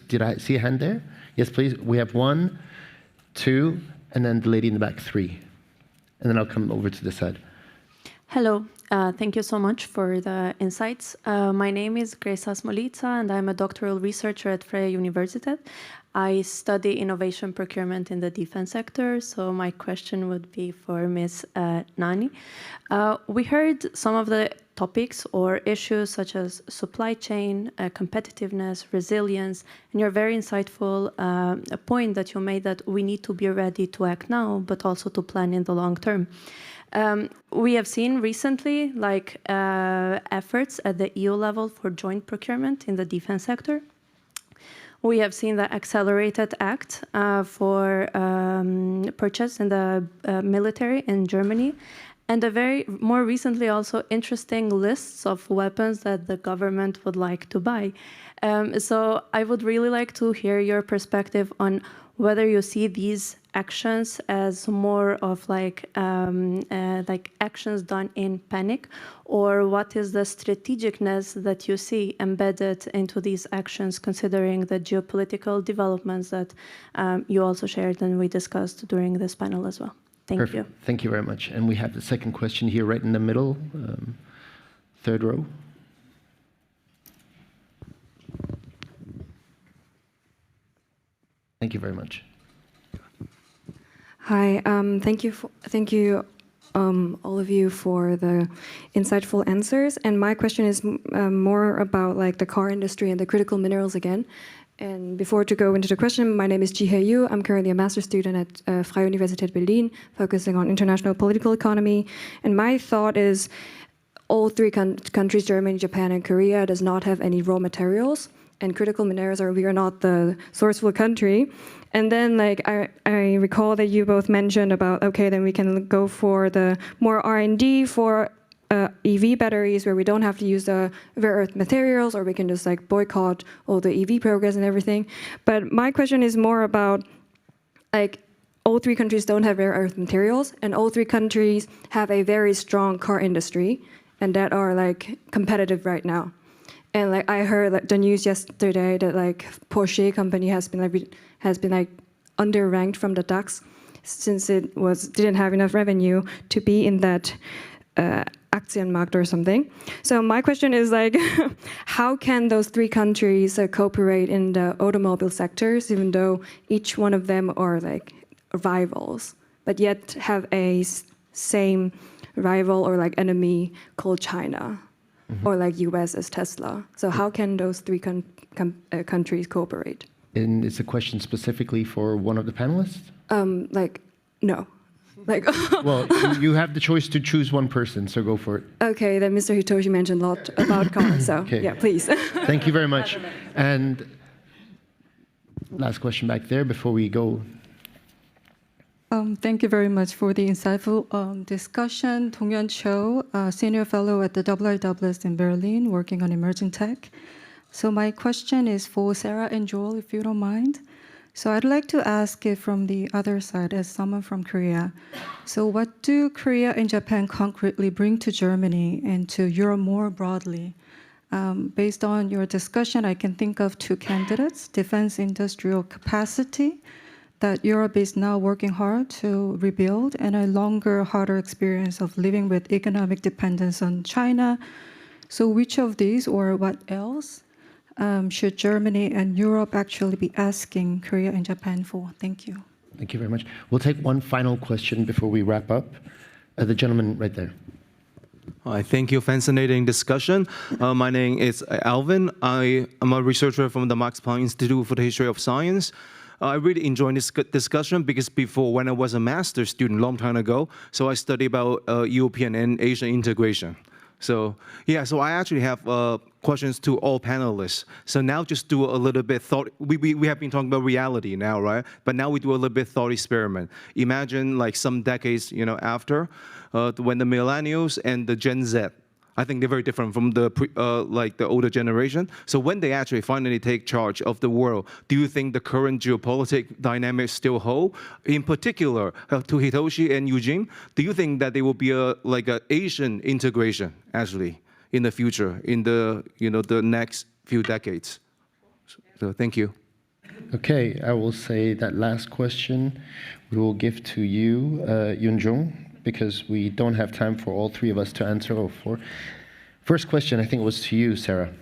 did I see a hand there? Yes, please. We have 1, 2, and then the lady in the back, 3. And then I'll come over to this side. Hello. Thank you so much for the insights. My name is Grace Asmolica, and I'm a doctoral researcher at Freie Universität. I study innovation procurement in the defense sector, so my question would be for Ms. Nani. We heard some of the topics or issues such as supply chain, competitiveness, resilience, and your very insightful point that you made that we need to be ready to act now, but also to plan in the long term. We have seen recently efforts at the EU level for joint procurement in the defense sector. We have seen the Accelerated Act for purchase in the military in Germany, and more recently also interesting lists of weapons that the government would like to buy. So I would really like to hear your perspective on whether you see these actions as more of like actions done in panic, or what is the strategicness that you see embedded into these actions, considering the geopolitical developments that you also shared and we discussed during this panel as well. Thank you. Thank you very much. And we have the second question here right in the middle, 3rd row. Thank you very much. Hi, thank you, all of you for the insightful answers. And my question is more about like the car industry and the critical minerals again. And before to go into the question, my name is Ji-Hye Yu. I'm currently a master's student at Freie Universität Berlin, focusing on international political economy. And my thought is, all three countries, Germany, Japan, and Korea, does not have any raw materials, and critical minerals we are not the sourceful country. And then like I recall that you both mentioned about, okay, then we can go for the more R&D for EV batteries where we don't have to use the rare earth materials, or we can just like boycott all the EV progress and everything. But my question is more about like all three countries don't have rare earth materials, and all three countries have a very strong car industry and that are like competitive right now. And like I heard like the news yesterday that like Porsche company has been underranked from the DAX since it didn't have enough revenue to be in that Aktienmarkt or something. So my question is like, how can those three countries cooperate in the automobile sectors, even though each one of them are like rivals, but yet have a same rival or like enemy called China, or like US as Tesla? So how can those three countries cooperate? And it's a question specifically for one of the panelists? Like, no. Like well, you have the choice to choose one person, so go for it. Okay, then Mr. Hitoshi mentioned a lot about cars, so okay. Yeah, please. Thank you very much. And last question back there before we go. Thank you very much for the insightful discussion. Dong-Hyun Cho, Senior Fellow at the IISS in Berlin, working on emerging tech. So my question is for Sarah and Joel, if you don't mind. So I'd like to ask it from the other side as someone from Korea. So what do Korea and Japan concretely bring to Germany and to Europe more broadly? Based on your discussion, I can think of two candidates: defense industrial capacity that Europe is now working hard to rebuild, and a longer, harder experience of living with economic dependence on China. So which of these or what else should Germany and Europe actually be asking Korea and Japan for? Thank you. Thank you very much. We'll take one final question before we wrap up. The gentleman right there. Hi, thank you. Fascinating discussion. My name is Alvin. I am a researcher from the Max Planck Institute for the History of Science. I really enjoyed this discussion because before, when I was a master's student a long time ago, so I studied about European and Asian integration. So yeah, so I actually have questions to all panelists. So now just do a little bit thought. We have been talking about reality now, right? But now we do a little bit thought experiment. Imagine like some decades, after when the millennials and the Gen Z, I think they're very different from the the older generation. So when they actually finally take charge of the world, do you think the current geopolitical dynamics still hold? In particular, to Hitoshi and Eugene, do you think that there will be a Asian integration actually in the future, in the the next few decades? So thank you. Okay, I will say that last question we will give to you, Yoon-jung, because we don't have time for all three of us to answer. First question, I think it was to you, Sarah,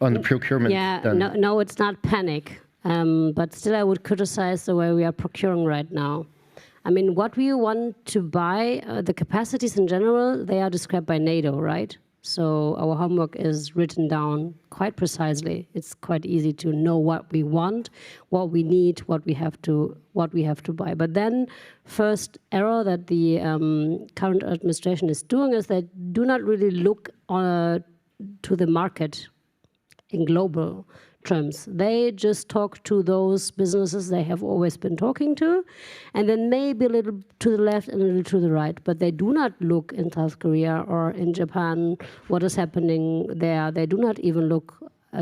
on the procurement. Yeah, no, it's not panic, but still I would criticize the way we are procuring right now. I mean, what we want to buy, the capacities in general, they are described by NATO, right? So our homework is written down quite precisely. It's quite easy to know what we want, what we need, what we have to buy. But then, first error that the current administration is doing is they do not really look to the market in global terms. They just talk to those businesses they have always been talking to, and then maybe a little to the left and a little to the right, but they do not look in South Korea or in Japan, what is happening there. They do not even look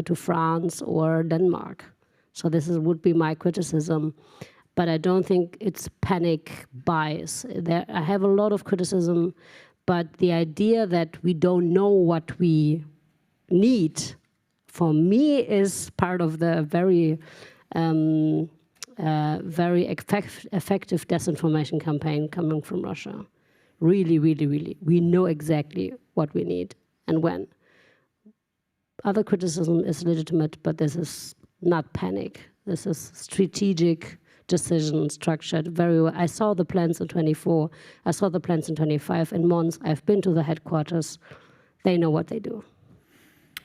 to France or Denmark. So this would be my criticism, but I don't think it's panic buys. I have a lot of criticism, but the idea that we don't know what we need, for me, is part of the very effective disinformation campaign coming from Russia. Really, really, really. We know exactly what we need and when. Other criticism is legitimate, but this is not panic. This is strategic decision, structured very well. I saw the plans in 24. I saw the plans in 25. In Mons, I've been to the headquarters. They know what they do.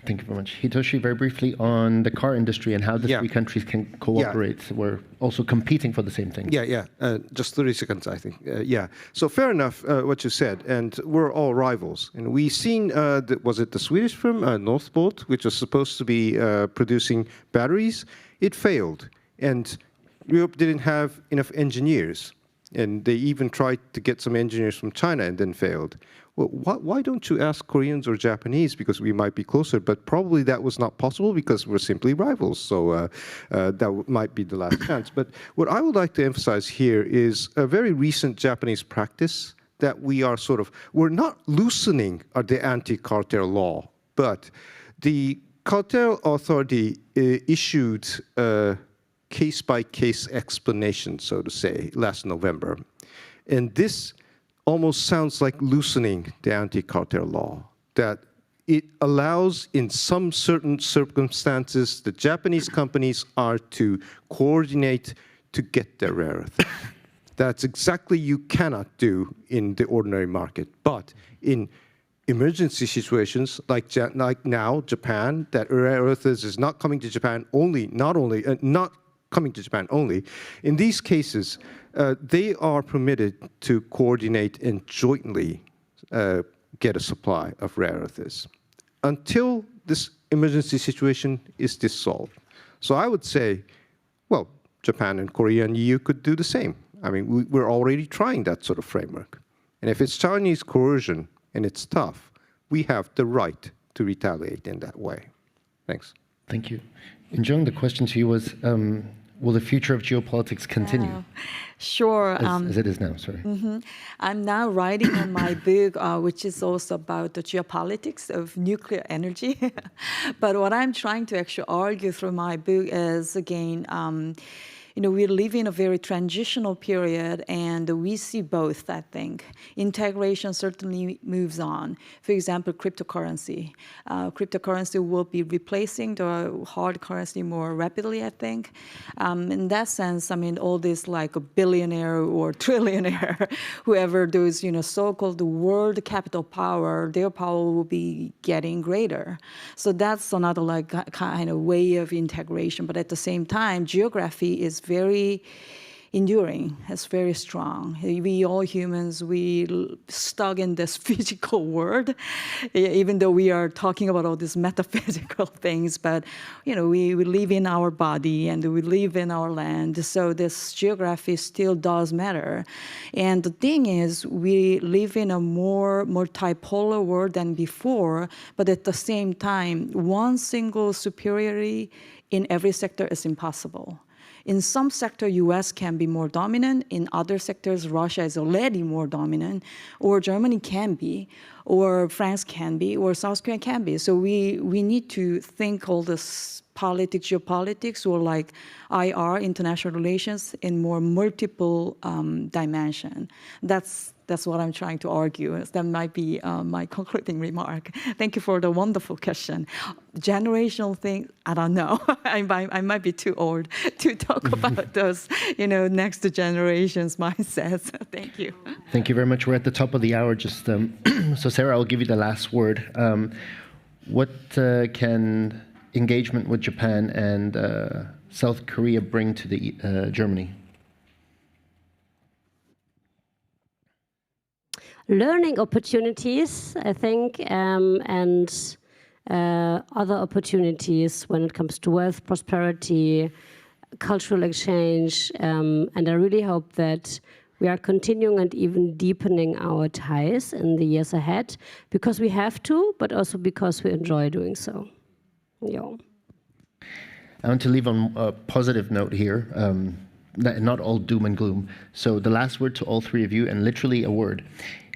Thank you very much. Hitoshi, very briefly on the car industry and how the three countries can cooperate. We're also competing for the same thing. Just 30 seconds, I think. So fair enough what you said, and we're all rivals. And we've seen, was it the Swedish firm, Northvolt, which was supposed to be producing batteries? It failed. And Europe didn't have enough engineers. And they even tried to get some engineers from China and then failed. Well, why don't you ask Koreans or Japanese, because we might be closer, but probably that was not possible because we're simply rivals, so that might be the last chance. But what I would like to emphasize here is a very recent Japanese practice that we're not loosening the anti-cartel law, but the cartel authority issued a case-by-case explanation, so to say, last November. And this almost sounds like loosening the anti-cartel law, that it allows in some certain circumstances the Japanese companies are to coordinate to get their rare earth. That's exactly you cannot do in the ordinary market. But in emergency situations like now, Japan, that rare earth is not coming to Japan only, not coming to Japan only. In these cases, they are permitted to coordinate and jointly get a supply of rare earths until this emergency situation is dissolved. So I would say, well, Japan and Korea and EU could do the same. I mean, we're already trying that sort of framework. And if it's Chinese coercion and it's tough, we have the right to retaliate in that way. Thanks. Thank you. And Jung, the question to you was, will the future of geopolitics continue? Sure. As it is now, sorry. I'm now writing on my book, which is also about the geopolitics of nuclear energy. But what I'm trying to actually argue through my book is, again, we live in a very transitional period, and we see both, I think. Integration certainly moves on. For example, cryptocurrency. Cryptocurrency will be replacing the hard currency more rapidly, I think. In that sense, I mean, all this like a billionaire or trillionaire, whoever those, so-called world capital power, their power will be getting greater. So that's another like kind of way of integration. But at the same time, geography is very enduring. It's very strong. We all humans, we stuck in this physical world, even though we are talking about all these metaphysical things, but we live in our body and we live in our land. So this geography still does matter. And the thing is, we live in a more multipolar world than before, but at the same time, one single superiority in every sector is impossible. In some sector, U.S. can be more dominant. In other sectors, Russia is already more dominant, or Germany can be, or France can be, or South Korea can be. So we need to think all this politics, geopolitics, or like IR, international relations, in more multiple dimension. That's what I'm trying to argue. That might be my concluding remark. Thank you for the wonderful question. Generational thing, I don't know. I might be too old to talk about those, next generations' mindsets. Thank you. Thank you very much. We're at the top of the hour. Just so, Sarah, I'll give you the last word. What can engagement with Japan and South Korea bring to the Germany? Learning opportunities, I think, and other opportunities when it comes to wealth, prosperity, cultural exchange, and I really hope that we are continuing and even deepening our ties in the years ahead, because we have to, but also because we enjoy doing so. Yeah. I want to leave on a positive note here, not all doom and gloom. So the last word to all three of you, and literally a word.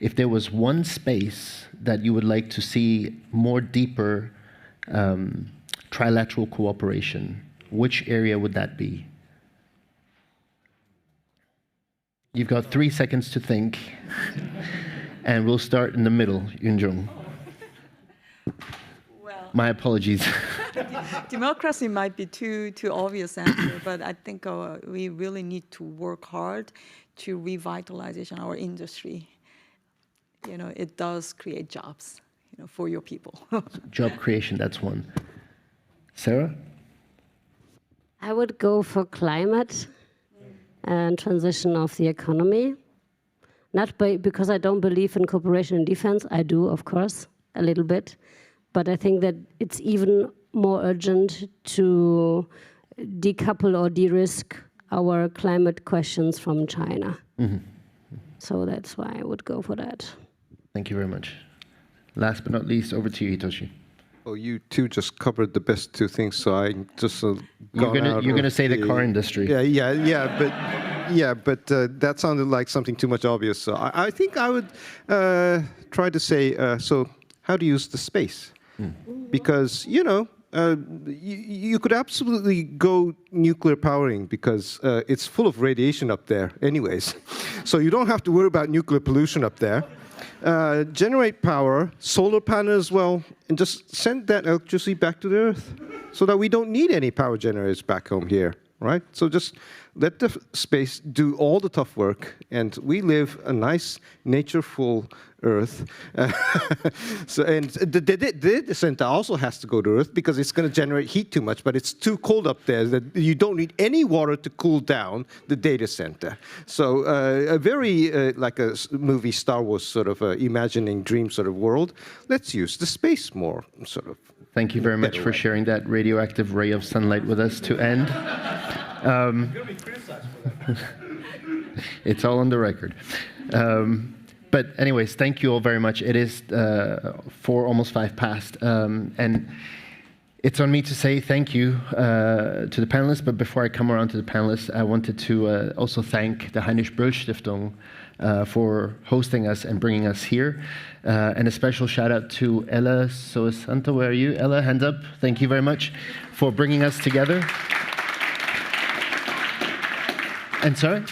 If there was one space that you would like to see more deeper trilateral cooperation, which area would that be? You've got 3 seconds to think, and we'll start in the middle, Yoon-jung. Well, my apologies. Democracy might be too obvious answer, but I think we really need to work hard to revitalize our industry. It does create jobs. for your people. Job creation, that's one. Sarah? I would go for climate and transition of the economy. Not because I don't believe in cooperation and defense. I do, of course, a little bit. But I think that it's even more urgent to decouple or de-risk our climate questions from China. Mm-hmm. So that's why I would go for that. Thank you very much. Last but not least, over to you, Hitoshi. Oh, you two just covered the best two things, so I just You're gonna say the car industry. But that sounded like something too much obvious. So I think I would try to say, so how to use the space, because you could absolutely go nuclear powering because it's full of radiation up there, anyways. So you don't have to worry about nuclear pollution up there. Generate power, solar panel as well, and just send that electricity back to the Earth so that we don't need any power generators back home here, right? So just let the space do all the tough work, and we live a nice, natureful Earth. And the data center also has to go to Earth because it's going to generate heat too much, but it's too cold up there that you don't need any water to cool down the data center. So a very, like a movie Star Wars sort of imagining dream sort of world. Let's use the space more, sort of. Thank you very much for sharing that radioactive ray of sunlight with us to end. It's all on the record. But anyways, thank you all very much. It is 4, almost 5 past. And it's on me to say thank you to the panelists. But before I come around to the panelists, I wanted to also thank the Heinrich-Böll-Stiftung for hosting us and bringing us here. And a special shout out to Ella Soesanto. Where are you? Ella, hands up. Thank you very much for bringing us together. And sorry?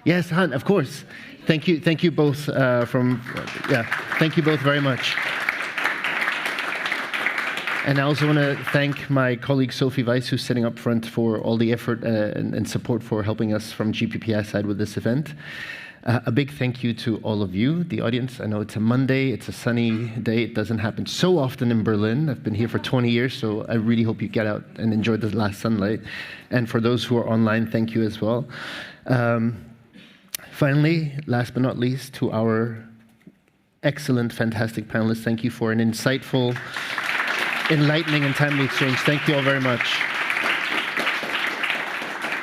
Yes, Han, of course. Thank you both thank you both very much. And I also want to thank my colleague Sophie Weiss, who's sitting up front, for all the effort and support for helping us from GPPI side with this event. A big thank you to all of you, the audience. I know it's a Monday, it's a sunny day. It doesn't happen so often in Berlin. I've been here for 20 years, so I really hope you get out and enjoy the last sunlight. And for those who are online, thank you as well. Finally, last but not least, to our excellent, fantastic panelists, thank you for an insightful, enlightening, and timely exchange. Thank you all very much.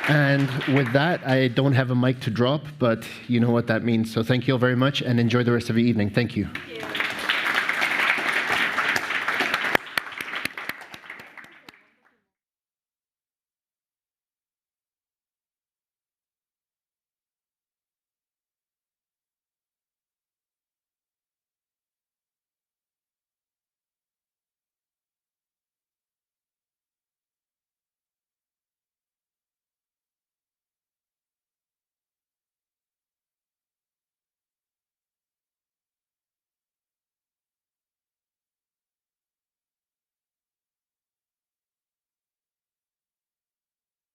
And with that, I don't have a mic to drop, but you know what that means. So thank you all very much, and enjoy the rest of your evening. Thank you.